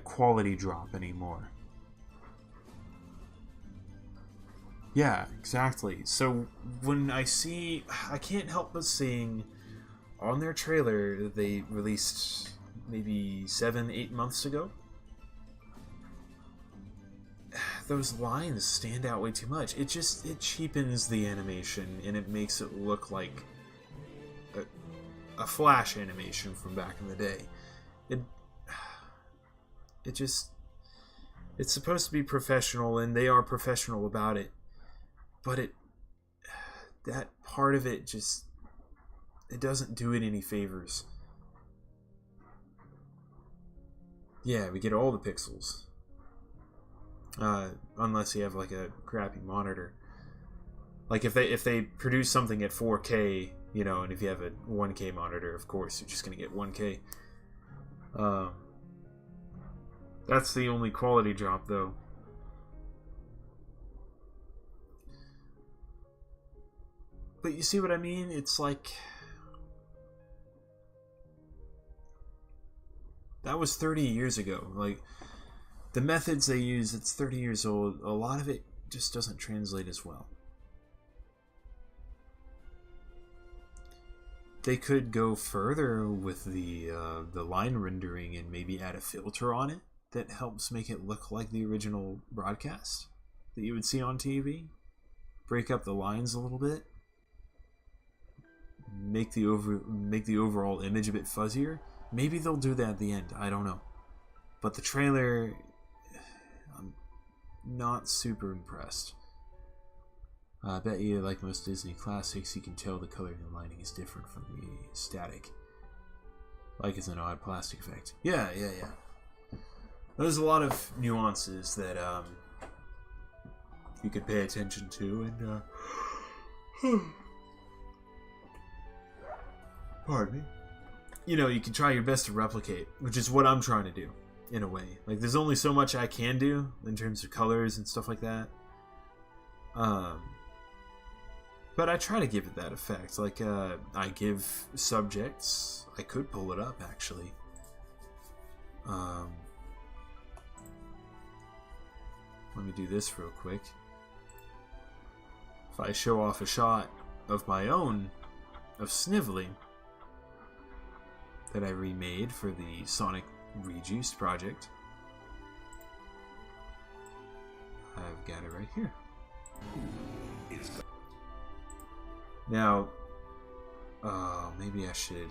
quality drop anymore. Yeah, exactly. So when I can't help but seeing on their trailer that they released maybe 7-8 months ago, those lines stand out way too much. It cheapens the animation, and it makes it look like a Flash animation from back in the day. It's supposed to be professional, and they are professional about it, but that part of it it doesn't do it any favors. Yeah, we get all the pixels. Unless you have like a crappy monitor. Like if they produce something at 4K, you know, and if you have a 1K monitor, of course you're just gonna get 1K. That's the only quality drop, though. But you see what I mean? It's like that was 30 years ago. Like, the methods they use, it's 30 years old. A lot of it just doesn't translate as well. They could go further with the line rendering and maybe add a filter on it that helps make it look like the original broadcast that you would see on TV. Break up the lines a little bit. Make the overall image a bit fuzzier. Maybe they'll do that at the end. I don't know. But the trailer, not super impressed. I bet you, like most Disney classics, you can tell the coloring and lighting is different from the static. Like it's an odd plastic effect. Yeah. There's a lot of nuances that you could pay attention to, and pardon me. You know, you can try your best to replicate, which is what I'm trying to do, in a way. Like, there's only so much I can do in terms of colors and stuff like that. But I try to give it that effect. Like, I give subjects. I could pull it up, actually. Let me do this real quick. If I show off a shot of my own, of Snively, that I remade for the Sonic Rejuiced project. I've got it right here. Now, maybe I should...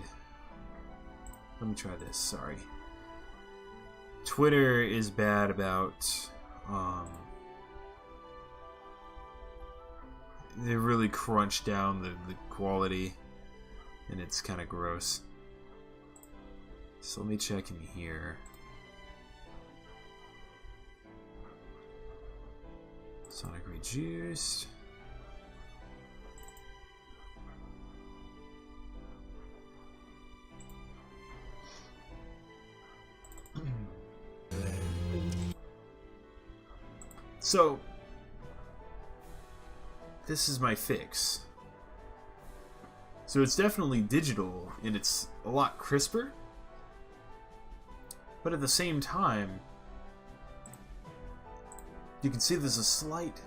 Let me try this, sorry. Twitter is bad about... they really crunch down the quality, and it's kind of gross. So let me check in here. Sonic Rejuiced. So, this is my fix. So it's definitely digital, and it's a lot crisper. But at the same time, you can see there's a slight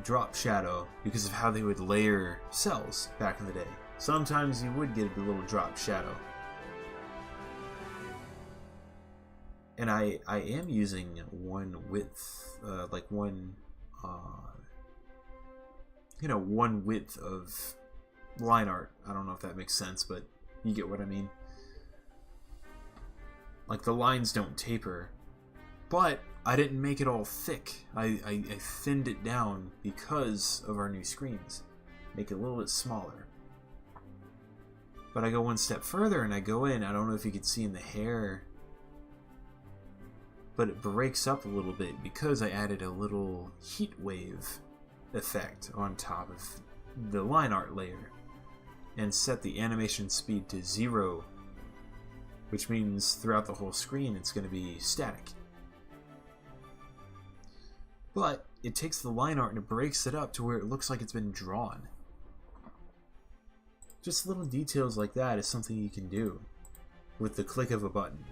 drop shadow because of how they would layer cells back in the day. Sometimes you would get a little drop shadow. And I am using one width, like one, one width of line art. I don't know if that makes sense, but you get what I mean. Like, the lines don't taper, but I didn't make it all thick. I thinned it down because of our new screens. Make it a little bit smaller. But I go one step further and I go in, I don't know if you can see in the hair, but it breaks up a little bit because I added a little heat wave effect on top of the line art layer and set the animation speed to 0, which means throughout the whole screen it's going to be static. But it takes the line art and it breaks it up to where it looks like it's been drawn. Just little details like that is something you can do with the click of a button.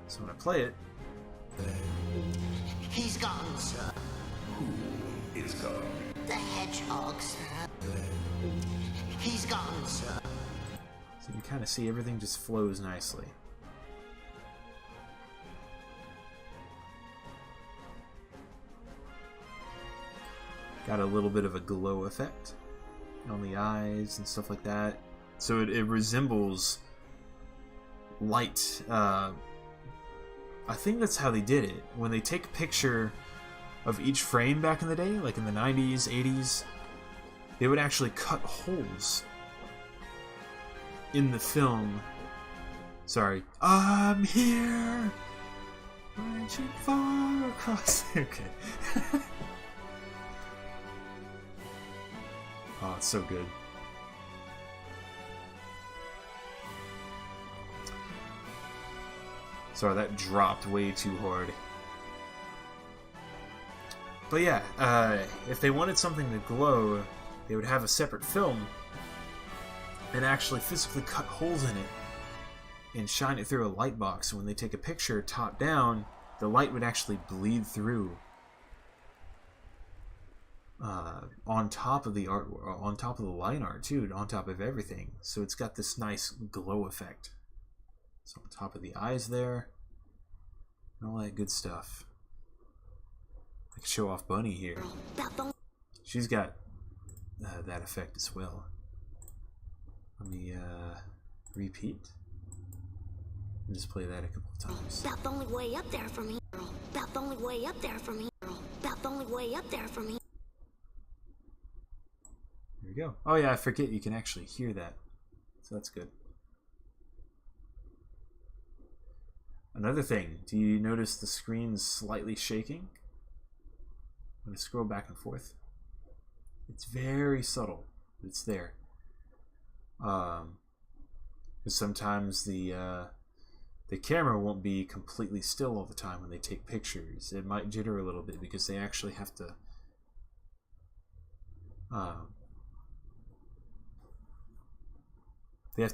So when I play it... He's gone, sir. Who is gone? The Hedgehog, sir. He's gone, sir. So you can kind of see everything just flows nicely. Got a little bit of a glow effect on the eyes and stuff like that. So it resembles light. I think that's how they did it. When they take a picture of each frame back in the day, like in the 90s, 80s, they would actually cut holes in the film. Sorry. I'm here! Reaching far across... Okay. Oh, it's so good. Sorry, that dropped way too hard. But yeah, if they wanted something to glow, they would have a separate film and actually physically cut holes in it and shine it through a light box. When they take a picture top down, the light would actually bleed through on top of the art, on top of the line art too, on top of everything. So it's got this nice glow effect. So on top of the eyes there, and all that good stuff. I can show off Bunny here. She's got that effect as well. Let me repeat. Just play that a couple of times. About the only way up there from here. About the only way up there from here. About the only way up there from here. There we go. Oh yeah, I forget you can actually hear that. So that's good. Another thing, do you notice the screen's slightly shaking? I'm going to scroll back and forth. It's very subtle, but it's there. Because sometimes the camera won't be completely still all the time when they take pictures. It might jitter a little bit because they actually have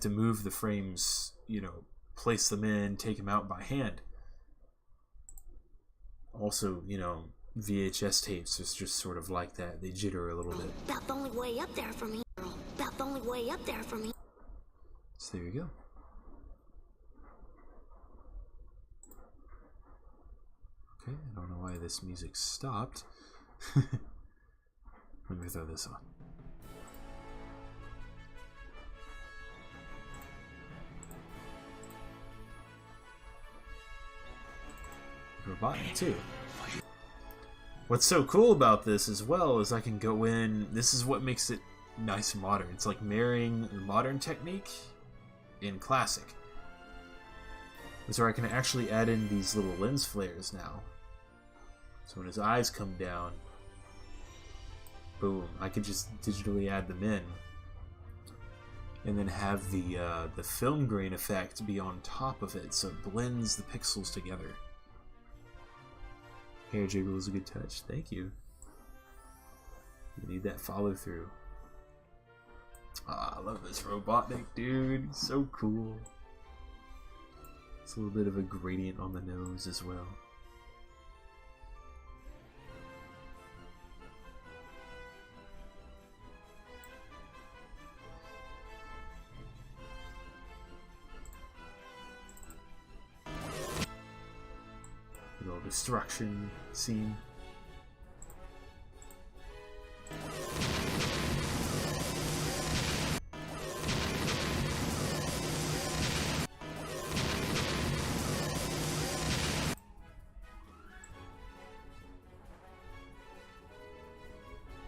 to move the frames, you know, place them in, take them out by hand. Also, you know, VHS tapes is just sort of like that. They jitter a little bit. About the only way up there from here. About the only way up there from here. So there you go. Okay, I don't know why this music stopped. Let me throw this on. Robotnik too. What's so cool about this as well is I can go in. This is what makes it nice and modern. It's like marrying the modern technique in classic. It's where I can actually add in these little lens flares now. So when his eyes come down, boom, I could just digitally add them in. And then have the film grain effect be on top of it, so it blends the pixels together. Hair jiggle is a good touch. Thank you. You need that follow through. Ah, I love this Robotnik, dude. He's so cool. It's a little bit of a gradient on the nose as well. Little destruction scene.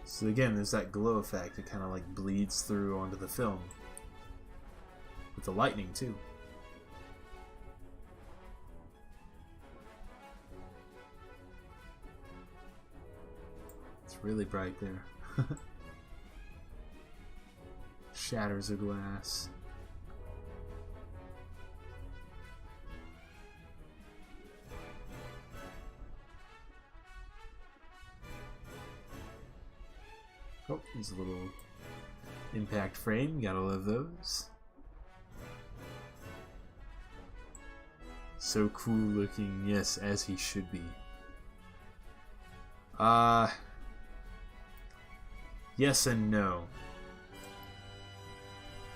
So again, there's that glow effect. It kind of like bleeds through onto the film. With the lightning too. It's really bright there. Shatters a glass. Oh, there's a little impact frame. Gotta love those. So cool looking. Yes, as he should be. Yes and no.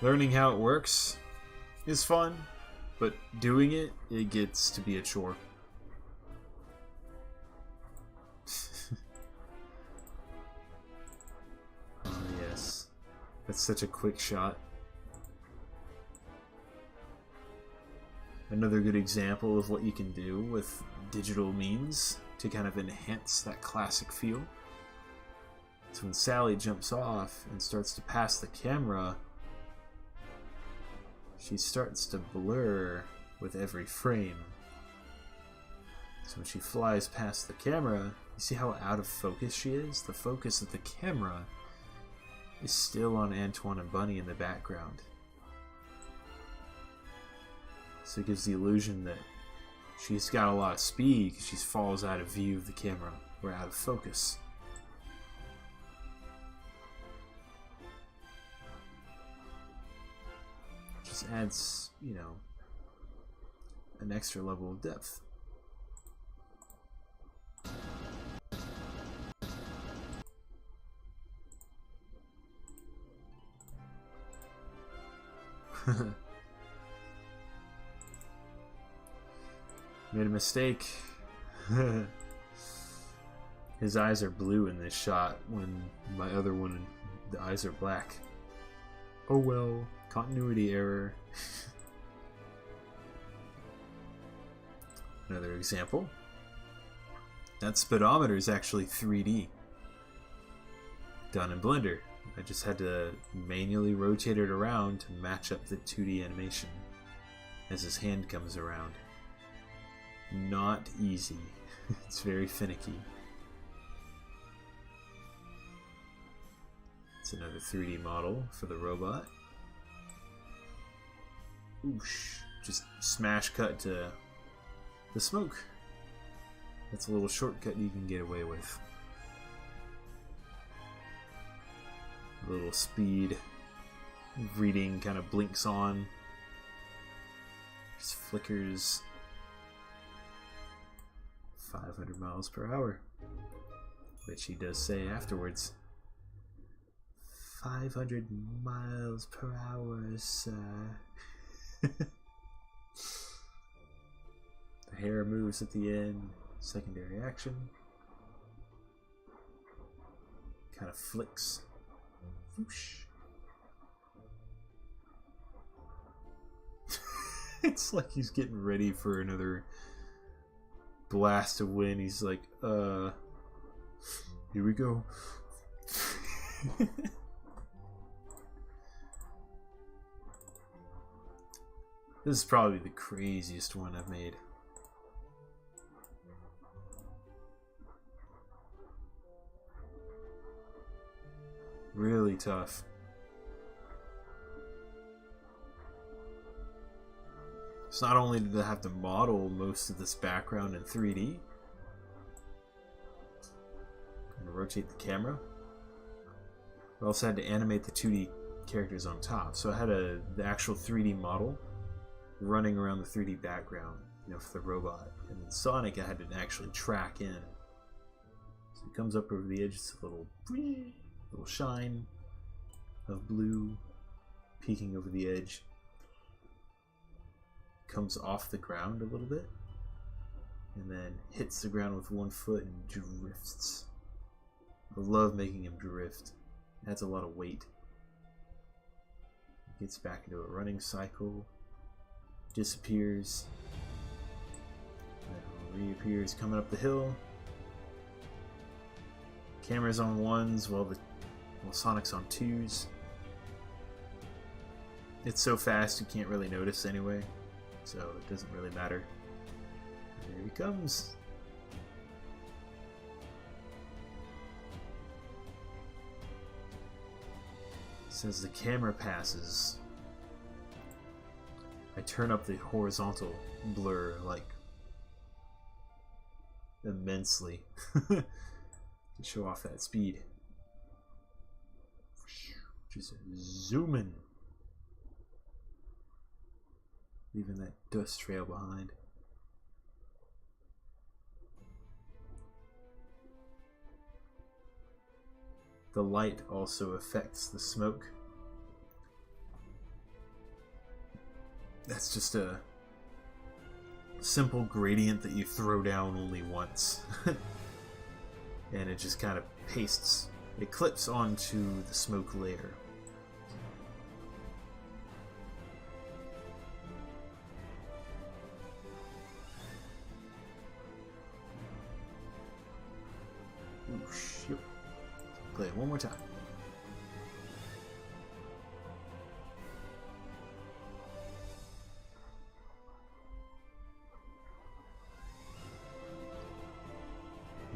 Learning how it works is fun, but doing it, it gets to be a chore. Oh yes. That's such a quick shot. Another good example of what you can do with digital means to kind of enhance that classic feel. So when Sally jumps off and starts to pass the camera, she starts to blur with every frame. So when she flies past the camera, you see how out of focus she is? The focus of the camera is still on Antoine and Bunny in the background. So it gives the illusion that she's got a lot of speed because she falls out of view of the camera, or out of focus. Just adds, you know, an extra level of depth. Made a mistake. His eyes are blue in this shot when my other one, the eyes are black. Oh well, continuity error. Another example. That speedometer is actually 3D. Done in Blender. I just had to manually rotate it around to match up the 2D animation as his hand comes around. Not easy. It's very finicky. It's another 3D model for the robot. Oosh. Just smash cut to the smoke. That's a little shortcut you can get away with. A little speed reading kind of blinks on. Just flickers. 500 miles per hour. Which he does say afterwards. 500 miles per hour, sir. The hair moves at the end. Secondary action. Kind of flicks. Whoosh. It's like he's getting ready for another blast of wind. He's like, here we go. This is probably the craziest one I've made. Really tough. So not only did I have to model most of this background in 3D, I'm gonna rotate the camera. I also had to animate the 2D characters on top. So I had the actual 3D model running around the 3D background, you know, for the robot. And then Sonic I had to actually track in. So it comes up over the edge, it's a little shine of blue peeking over the edge. Comes off the ground a little bit and then hits the ground with one foot and drifts. I love making him drift. Adds a lot of weight. Gets back into a running cycle. Disappears. Then reappears coming up the hill. Camera's on ones while Sonic's on twos. It's so fast you can't really notice anyway, so it doesn't really matter. There he comes. Since the camera passes, I turn up the horizontal blur like immensely to show off that speed. Just zoom in, leaving that dust trail behind. The light also affects the smoke. That's just a simple gradient that you throw down only once. And it just kind of pastes, it clips onto the smoke layer. Oosh, yep. Play it one more time.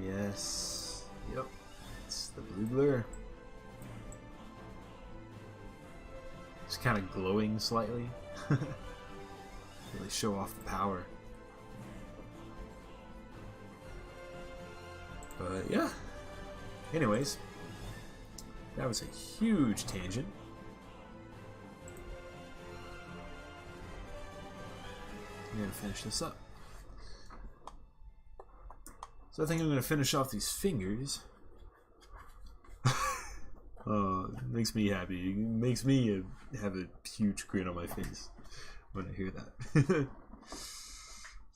Yes. Yep. It's the blue blur. It's kind of glowing slightly. Really show off the power. But yeah. Anyways, that was a huge tangent. I'm gonna finish this up. So I think I'm gonna finish off these fingers. It makes me happy. It makes me have a huge grin on my face when I hear that.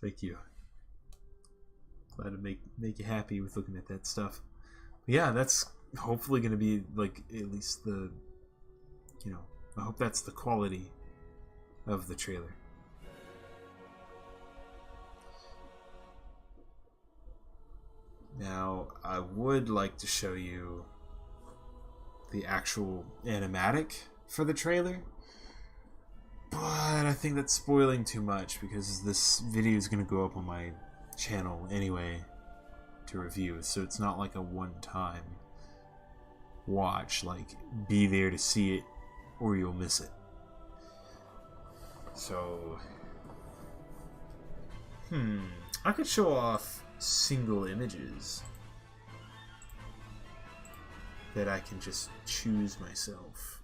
Thank you. Glad to make you happy with looking at that stuff. But yeah, that's hopefully going to be like at least the, you know, I hope that's the quality of the trailer. Now, I would like to show you the actual animatic for the trailer, but I think that's spoiling too much because this video is going to go up on my channel anyway to review, so it's not like a one-time watch, like be there to see it or you'll miss it. So I could show off single images that I can just choose myself.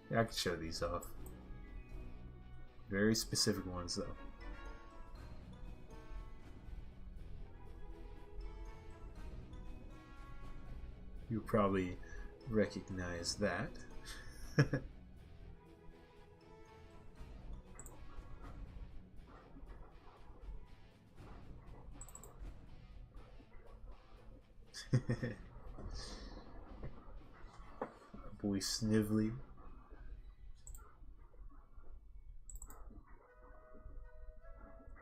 Yeah, I could show these off. Very specific ones, though. You probably recognize that. Boy Snively.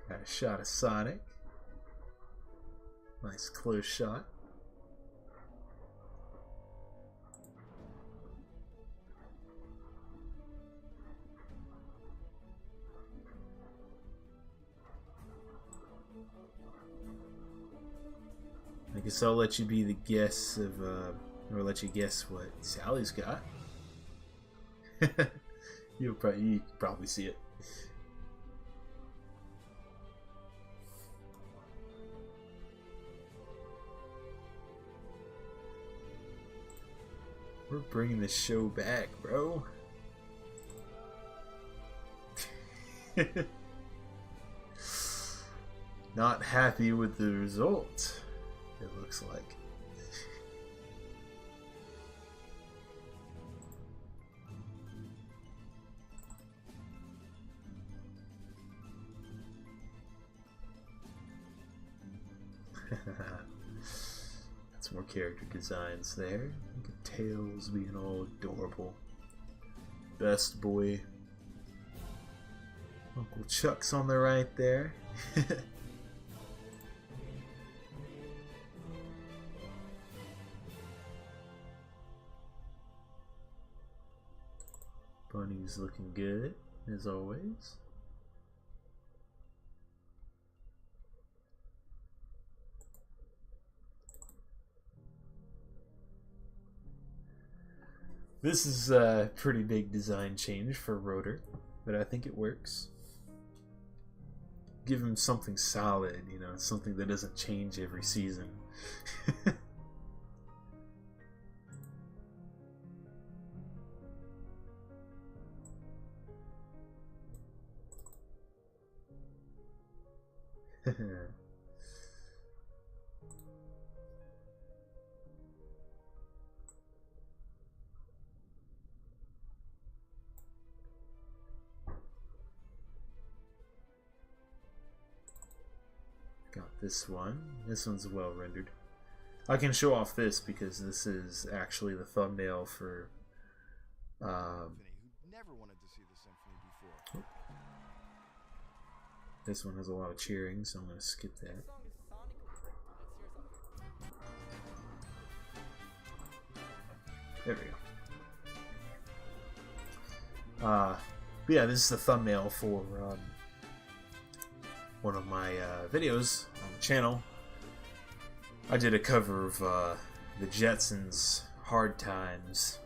Got a shot of Sonic. Nice close shot. I guess I'll let you be the guess of, or let you guess what Sally's got. You can probably see it. We're bringing the show back, bro. Not happy with the result, it looks like. That's more character designs there. Look at Tails being all adorable. Best boy. Uncle Chuck's on the right there. Bunny's looking good, as always. This is a pretty big design change for Rotor, but I think it works. Give him something solid, you know, something that doesn't change every season. Got this one. This one's well rendered. I can show off this because this is actually the thumbnail for Who never wanted to see the symphony before. this one has a lot of cheering, so I'm going to skip that. There we go. But yeah, this is the thumbnail for one of my videos on the channel. I did a cover of the Jetsons' Hard Times.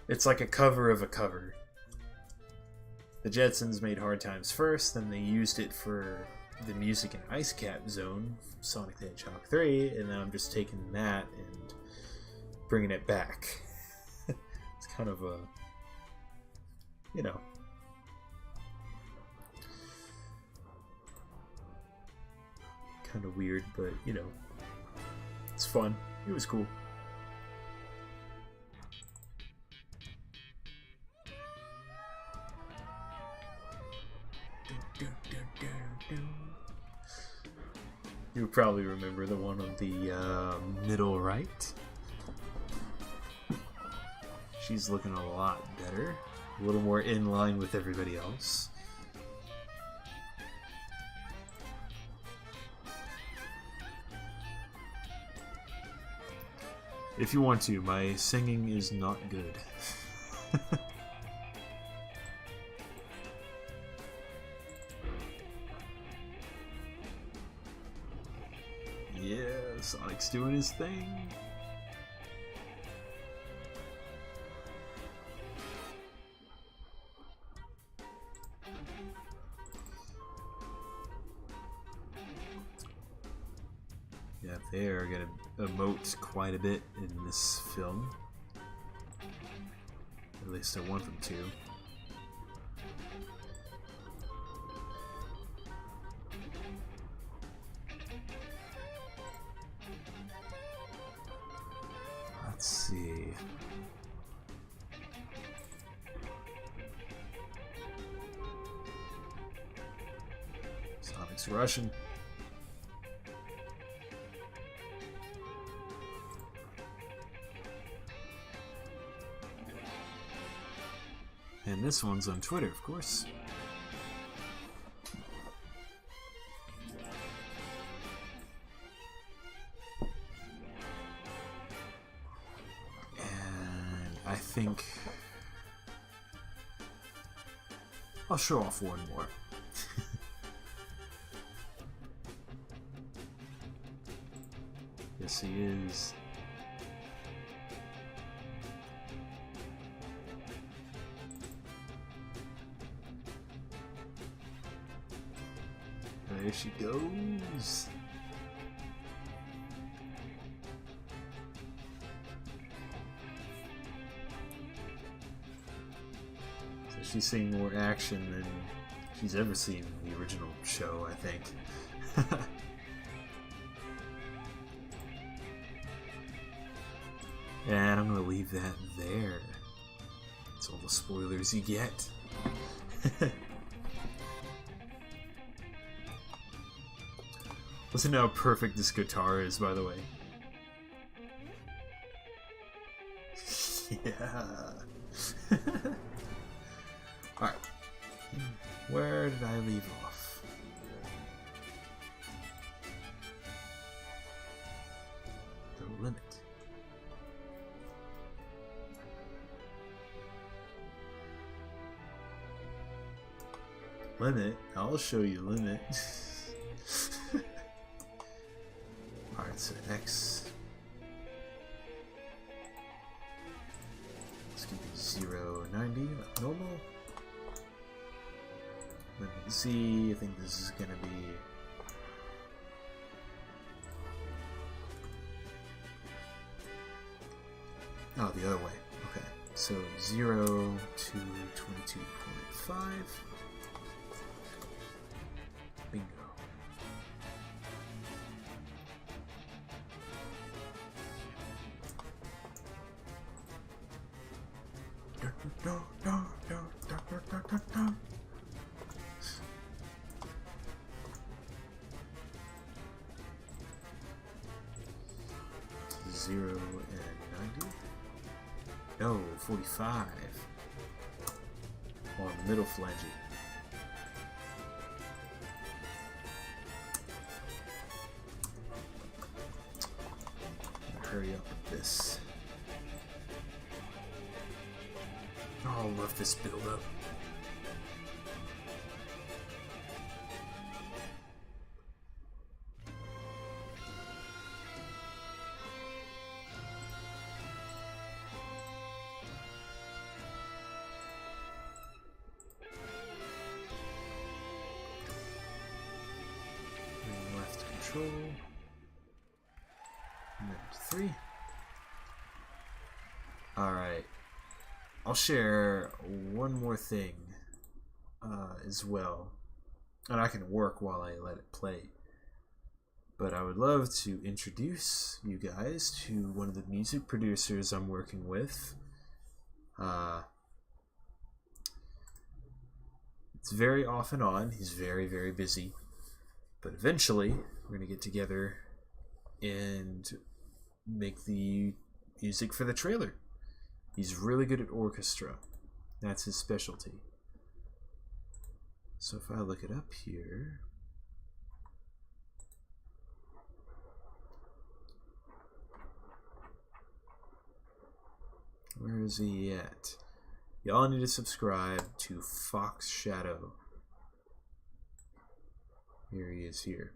It's like a cover of a cover. The Jetsons made Hard Times first, then they used it for the music in Ice Cap Zone, Sonic the Hedgehog 3, and then I'm just taking that and bringing it back. It's kind of a, you know, kind of weird, but you know, it's fun. It was cool. You probably remember the one on the middle right. She's looking a lot better. A little more in line with everybody else. If you want to, my singing is not good. Yeah, Sonic's doing his thing. Yeah, they are gonna emote quite a bit in this film. At least I want them to. Let's see. Sonic's Russian. And this one's on Twitter, of course. And I think I'll show off one more. Yes, he is. There she goes. So she's seeing more action than she's ever seen in the original show, I think. And I'm gonna leave that there. That's all the spoilers you get. Listen to how perfect this guitar is, by the way. Yeah. Alright. Where did I leave off? The limit. Limit? I'll show you limit. Alright, so X. It's gonna be 0, 90, like normal. Then Z, I think this is gonna be oh, the other way. Okay. So 0 to 22.5. Bingo. No. 0 and 90. No, 45. On middle flange. Hurry up with this. Oh, I love this build up. And left control. And then 3. Alright. I'll share one more thing as well. And I can work while I let it play. But I would love to introduce you guys to one of the music producers I'm working with. It's very off and on. He's very, very busy. But eventually, we're going to get together and make the music for the trailer. He's really good at orchestra. That's his specialty. So if I look it up here... Where is he at? Y'all need to subscribe to Fox Shadow. Here he is here.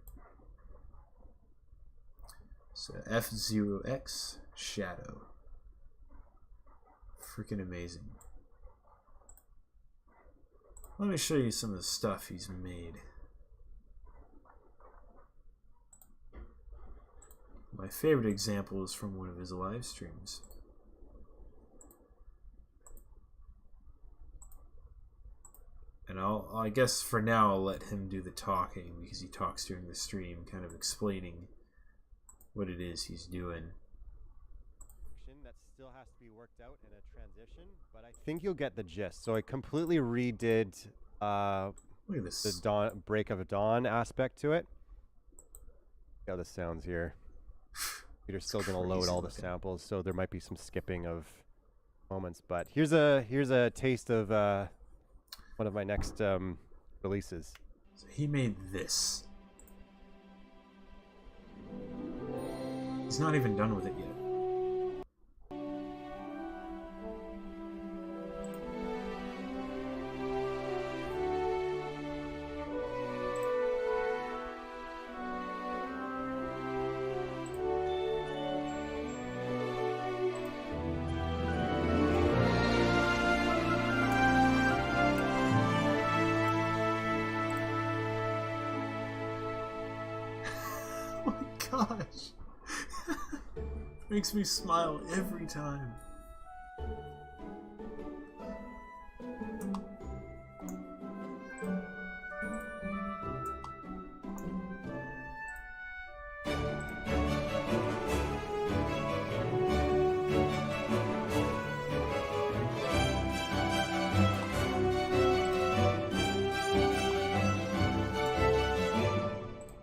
So F0X Shadow. Freaking amazing. Let me show you some of the stuff he's made. My favorite example is from one of his live streams. And I guess for now I'll let him do the talking because he talks during the stream, kind of explaining what it is he's doing. That still has to be worked out in a transition, but I think you'll get the gist. So I completely redid Look at this. the break of a dawn aspect to it. See how this sounds here. Peter's still going to load all the samples, so there might be some skipping of moments. But here's a taste of one of my next releases. So he made this. He's not even done with it yet. Gosh, makes me smile every time.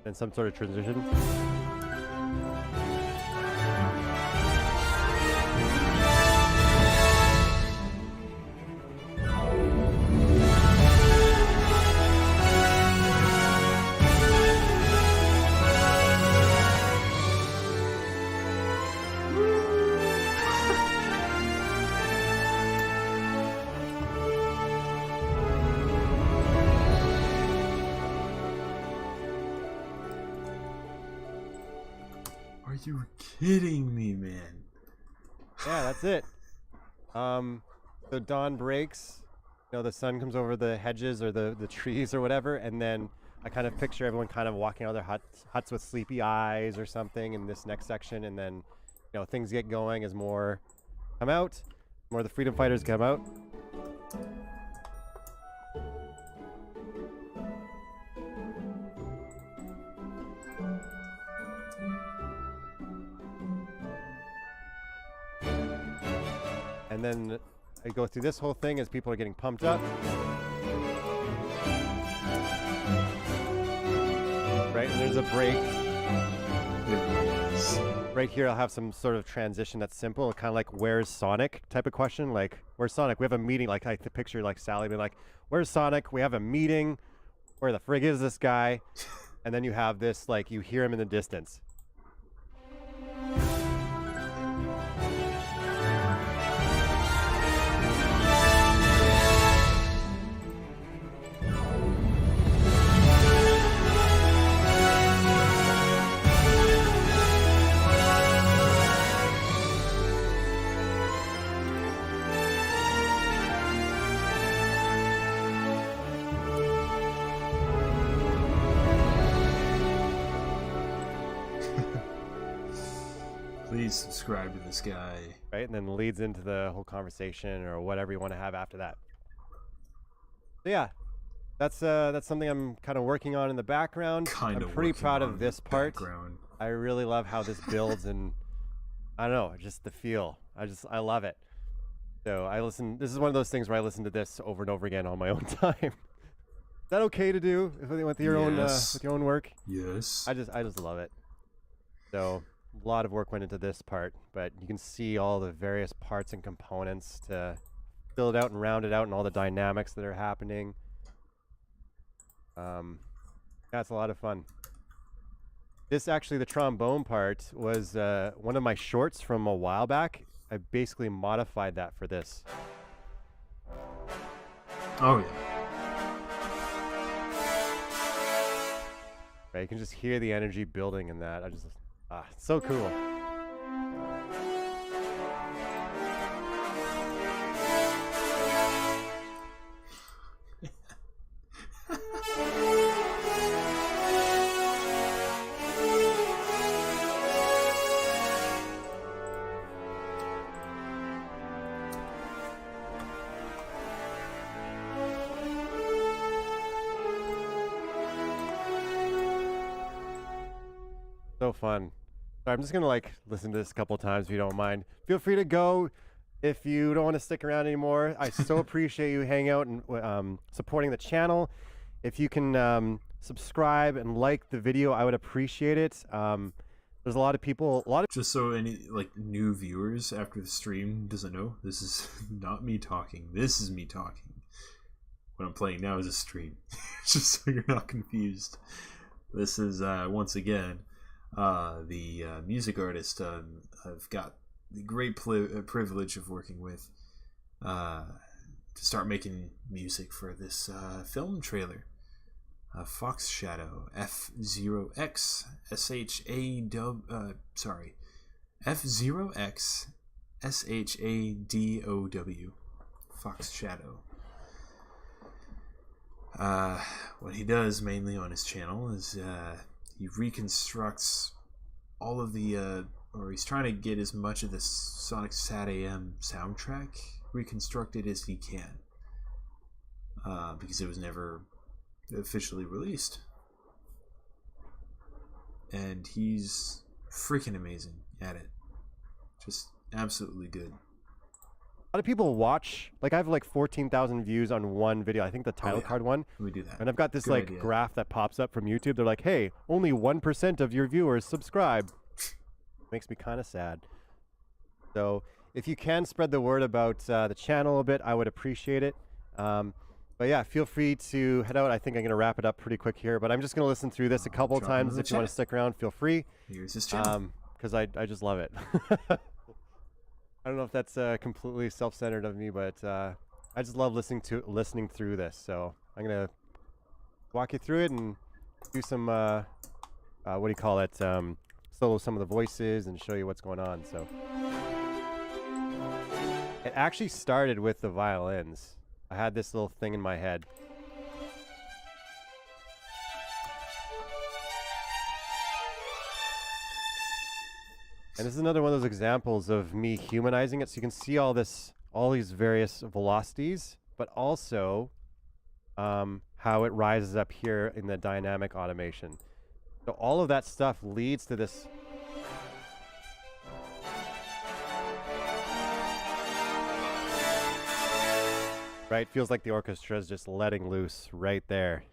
And some sort of transition. Are you kidding me, man? Yeah, that's it. So dawn breaks, you know, the sun comes over the hedges or the trees or whatever, and then I kind of picture everyone kind of walking out of their huts with sleepy eyes or something in this next section, and then, you know, things get going as more come out, more of the freedom fighters come out. And then I go through this whole thing as people are getting pumped up. Right, and there's a break. Right here I'll have some sort of transition that's simple, kind of like where's Sonic type of question. Like, where's Sonic? We have a meeting. Like, I picture like Sally being like, where's Sonic? We have a meeting. Where the frig is this guy? And then you have this, like, you hear him in the distance. Please subscribe to this guy. Right, and then leads into the whole conversation or whatever you want to have after that. So yeah, that's something I'm kind of working on in the background. I'm pretty proud of this part. I really love how this builds, and I don't know, just the feel. I love it. So this is one of those things where I listen to this over and over again on my own time. Is that okay to do with your own work? Yes. I just love it. So a lot of work went into this part, but you can see all the various parts and components to fill it out and round it out and all the dynamics that are happening. That's a lot of fun. This actually, the trombone part was one of my shorts from a while back. I basically modified that for this. Oh yeah. Right, you can just hear the energy building in that. It's so cool. So fun. So I'm just gonna like listen to this a couple times if you don't mind. Feel free to go if you don't want to stick around anymore. I so appreciate you hanging out and supporting the channel. If you can subscribe and like the video, I would appreciate it. There's a lot of people, just so any like new viewers after the stream doesn't know, this is not me talking. This is me talking. What I'm playing now is a stream, just so you're not confused. This is once again the music artist I've got the great privilege of working with to start making music for this film trailer. Fox Shadow, F0X F0X SHADOW, Fox Shadow. What he does mainly on his channel is he reconstructs all of the or he's trying to get as much of the Sonic Sat AM soundtrack reconstructed as he can, because it was never officially released, and he's freaking amazing at it. Just absolutely good. A lot of people watch, like I have like 14,000 views on one video. I think the title card one. We do that. And I've got this good like idea. graph that pops up from YouTube. They're like, hey, only 1% of your viewers subscribe. Makes me kind of sad. So if you can spread the word about the channel a bit, I would appreciate it. But yeah, feel free to head out. I think I'm going to wrap it up pretty quick here, but I'm just going to listen through this a couple times. If you want to stick around, feel free. Here's his channel. Because I just love it. I don't know if that's completely self-centered of me, but I just love listening through this. So I'm going to walk you through it and do some, what do you call it, solo some of the voices and show you what's going on. So it actually started with the violins. I had this little thing in my head. And this is another one of those examples of me humanizing it. So you can see all these various velocities, but also how it rises up here in the dynamic automation. So all of that stuff leads to this. Right? Feels like the orchestra is just letting loose right there.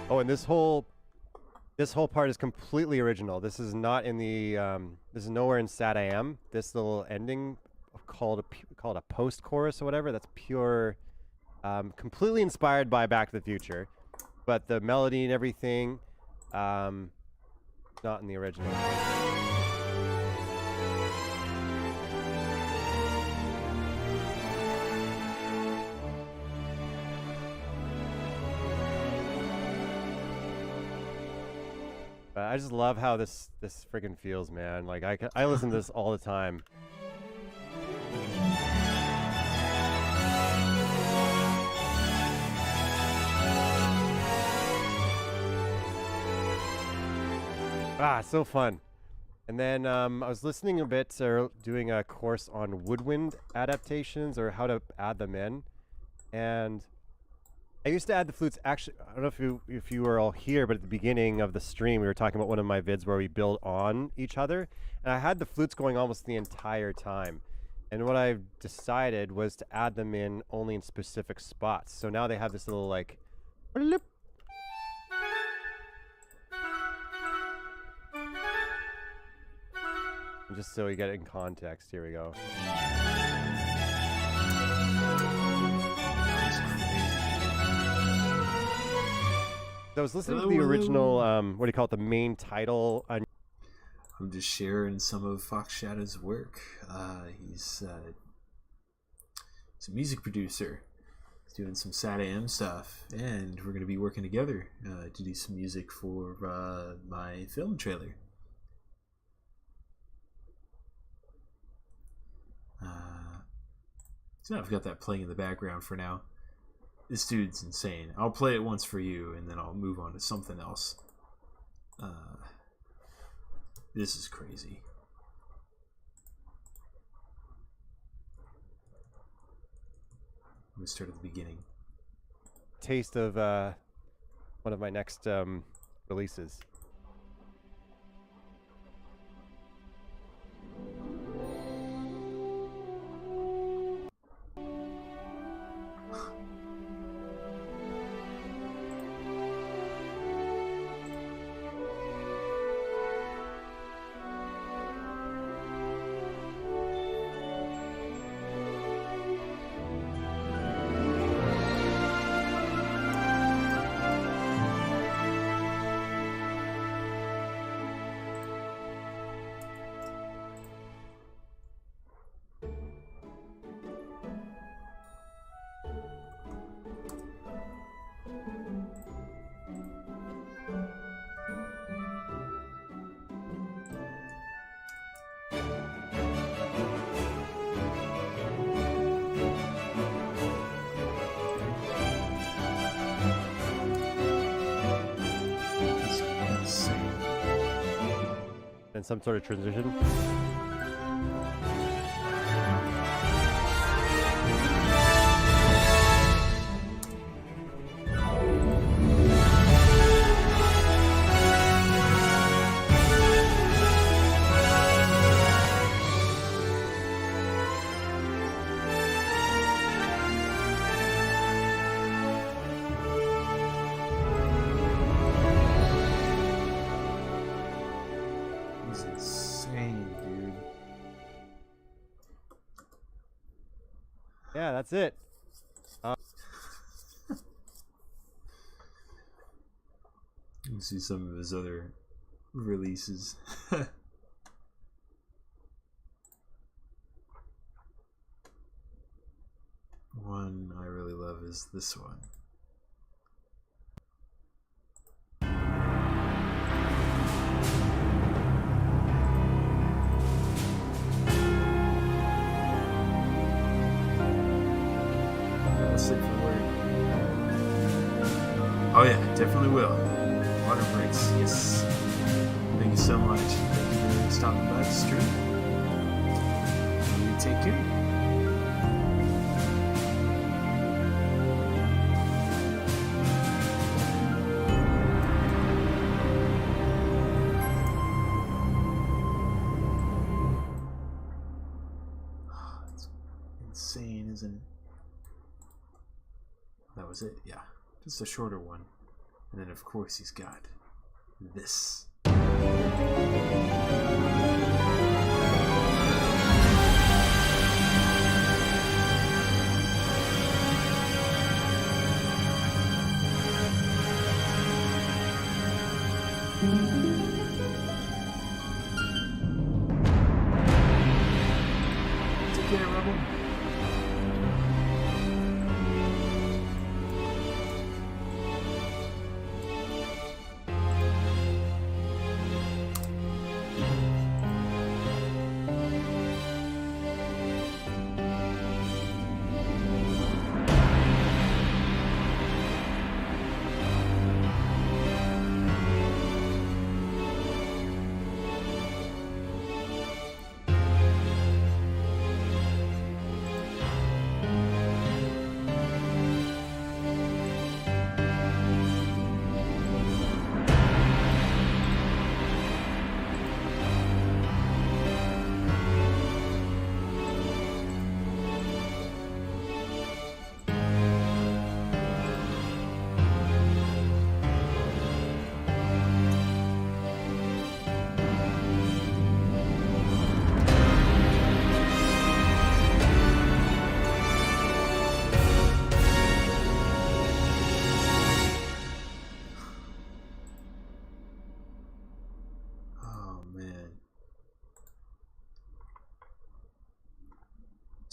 Oh, and this whole part is completely original. This is not in the this is nowhere in Sat AM. This little ending called a post chorus or whatever. That's pure, completely inspired by Back to the Future, but the melody and everything, not in the original. I just love how this freaking feels, man. Like I listen to this all the time. So fun. And then I was listening a bit, or doing a course on woodwind adaptations or how to add them in, and I used to add the flutes. Actually, I don't know if you were all here, but at the beginning of the stream, we were talking about one of my vids where we build on each other, and I had the flutes going almost the entire time. And what I've decided was to add them in only in specific spots. So now they have this little like, bloop. And just so we get it in context, here we go. So I was listening to the original, what do you call it, the main title. I'm just sharing some of Fox Shadow's work. He's a music producer. He's doing some Sad AM stuff, and we're going to be working together to do some music for my film trailer. So I've got that playing in the background for now. This dude's insane. I'll play it once for you, and then I'll move on to something else. This is crazy. I'm going to start at the beginning. Taste of one of my next releases. And some sort of transition. Yeah, that's it. You can see some of his other releases. One I really love is this one. Oh yeah, definitely will. Water breaks, yes. Thank you so much. Thank you for stopping by the stream. You take care. It's insane, isn't it? That was it, yeah. Just a shorter one. And then, of course, he's got this. Take care, Rebel.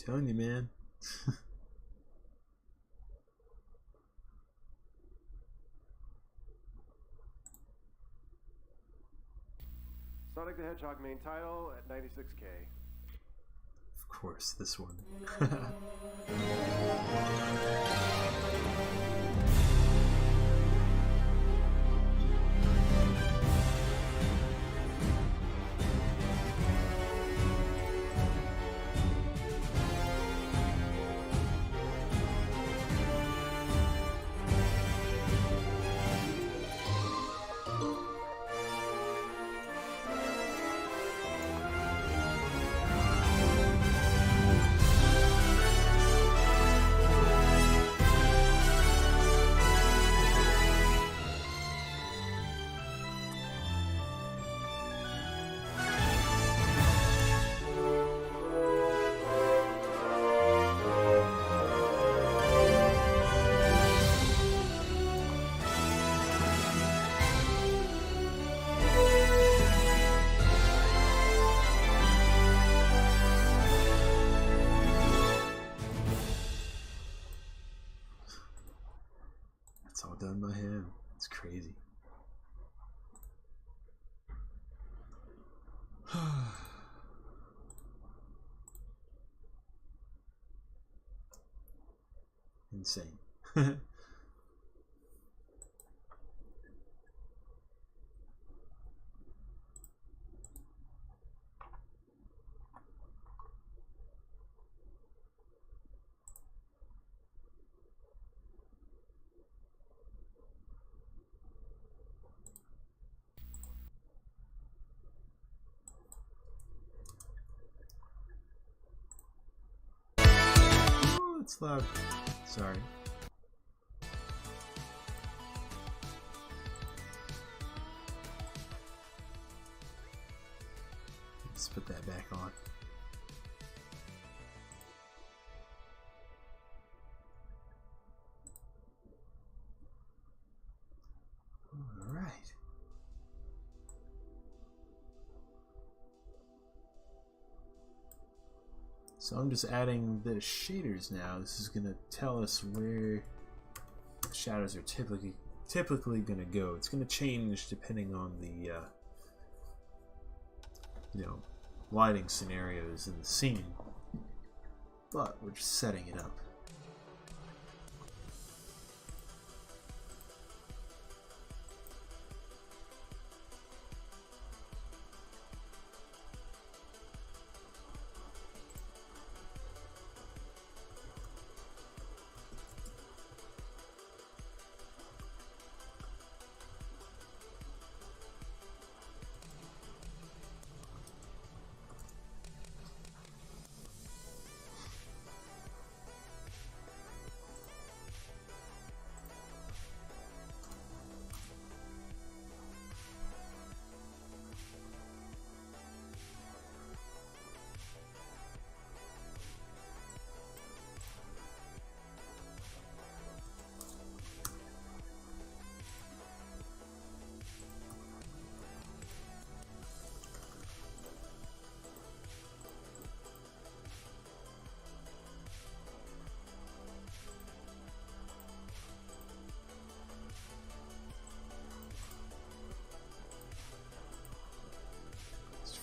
Telling you, man. Sonic the Hedgehog main title at 96K. Of course, this one. It's all done by him. It's crazy. Insane. Oh, it's loud. Sorry. Let's put that back on. All right. So I'm just adding the shaders now. This is gonna tell us where the shadows are typically gonna go. It's gonna change depending on the lighting scenarios in the scene, but we're just setting it up.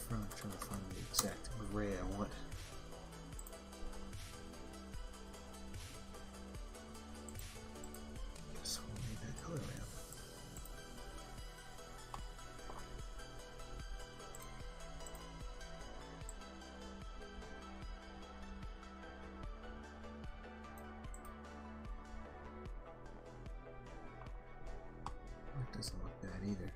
I'm trying to find the exact gray I want. So we'll need that color ramp. That doesn't look bad either.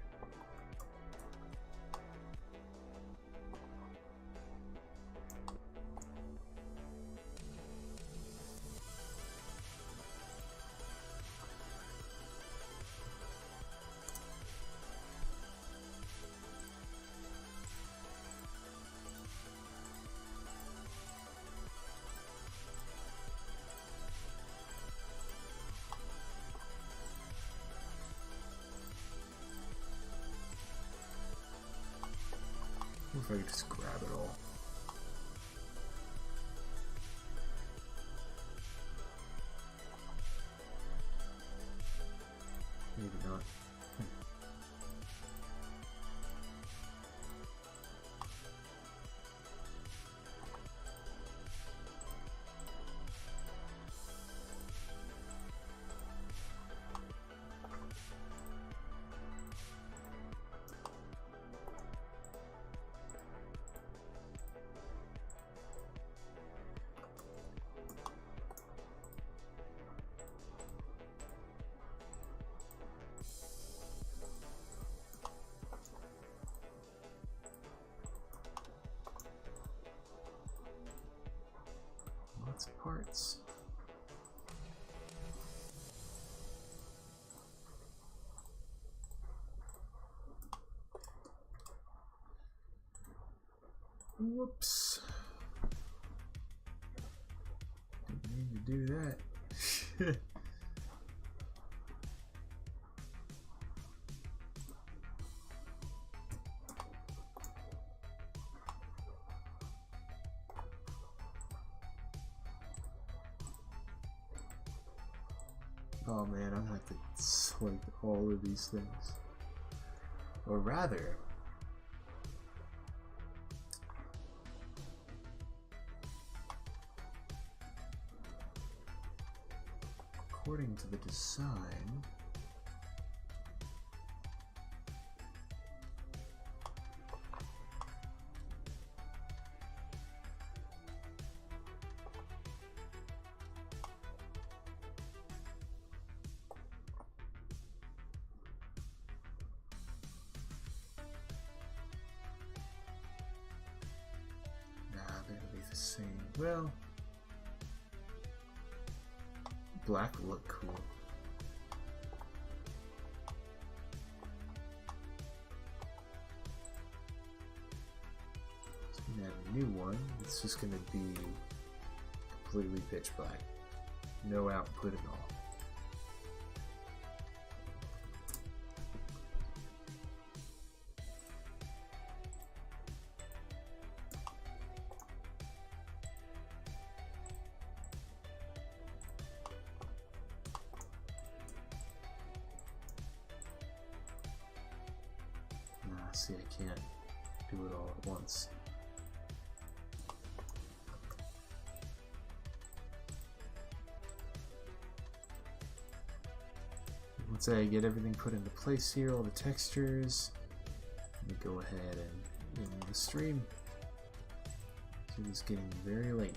If I could just grab it all. lots of parts. Whoops. Didn't mean to do that. Oh man, I'm gonna have to swipe all of these things. Or rather, according to the design, they're gonna be the same. Well, black would look cool. So we have a new one. It's just gonna be completely pitch black. No output at all. See, I can't do it all at once. Once I get everything put into place here, all the textures, let me go ahead and end the stream. So it's getting very late.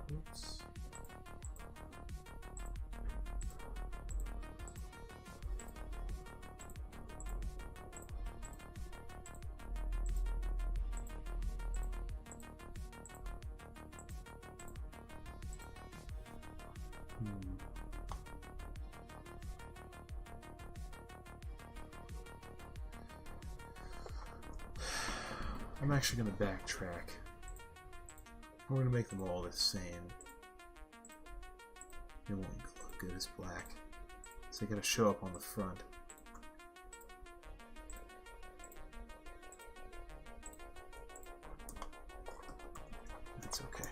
Oops. I'm actually going to backtrack. We're going to make them all the same. It won't look good as black. So they got to show up on the front. That's okay.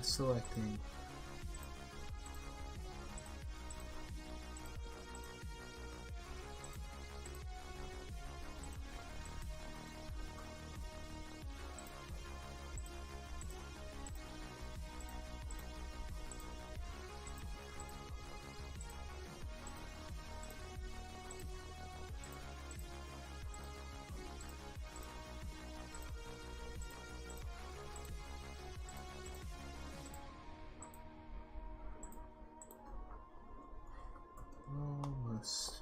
selecting. Almost.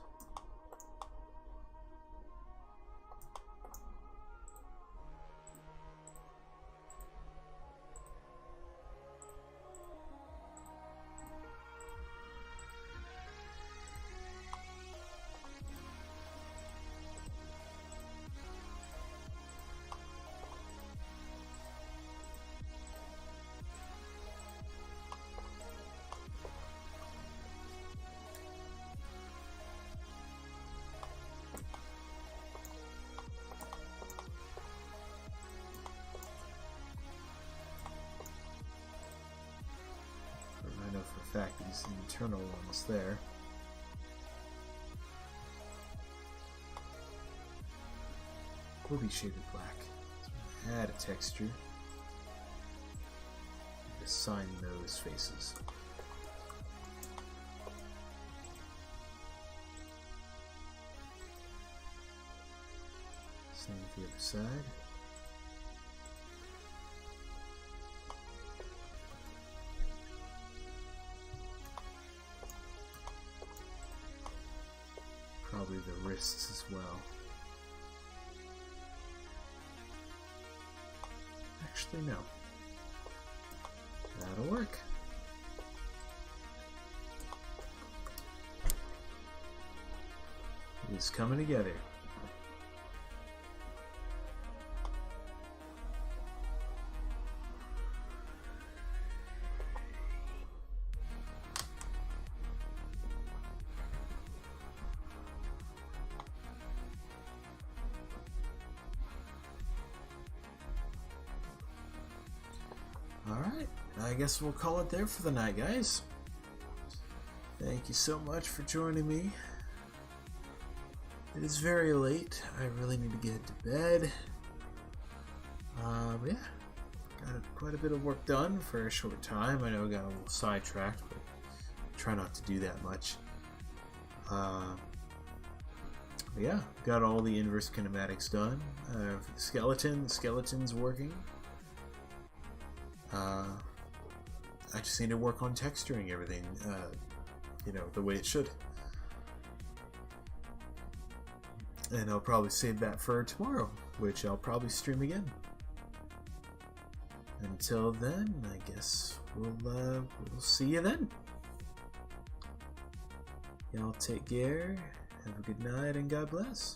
I know for a fact these internal ones there. Will be shaded black. So I'm gonna add a texture. Assign those faces. Same with the other side. Probably the wrists as well. Actually, no. That'll work. It's coming together. Alright, I guess we'll call it there for the night, guys. Thank you so much for joining me. It is very late. I really need to get to bed. But yeah, got quite a bit of work done for a short time. I know I got a little sidetracked, but try not to do that much. But yeah, got all the inverse kinematics done. For the skeleton's working. I just need to work on texturing everything, you know, the way it should. And I'll probably save that for tomorrow, which I'll probably stream again. Until then, I guess we'll see you then. Y'all take care, have a good night, and God bless.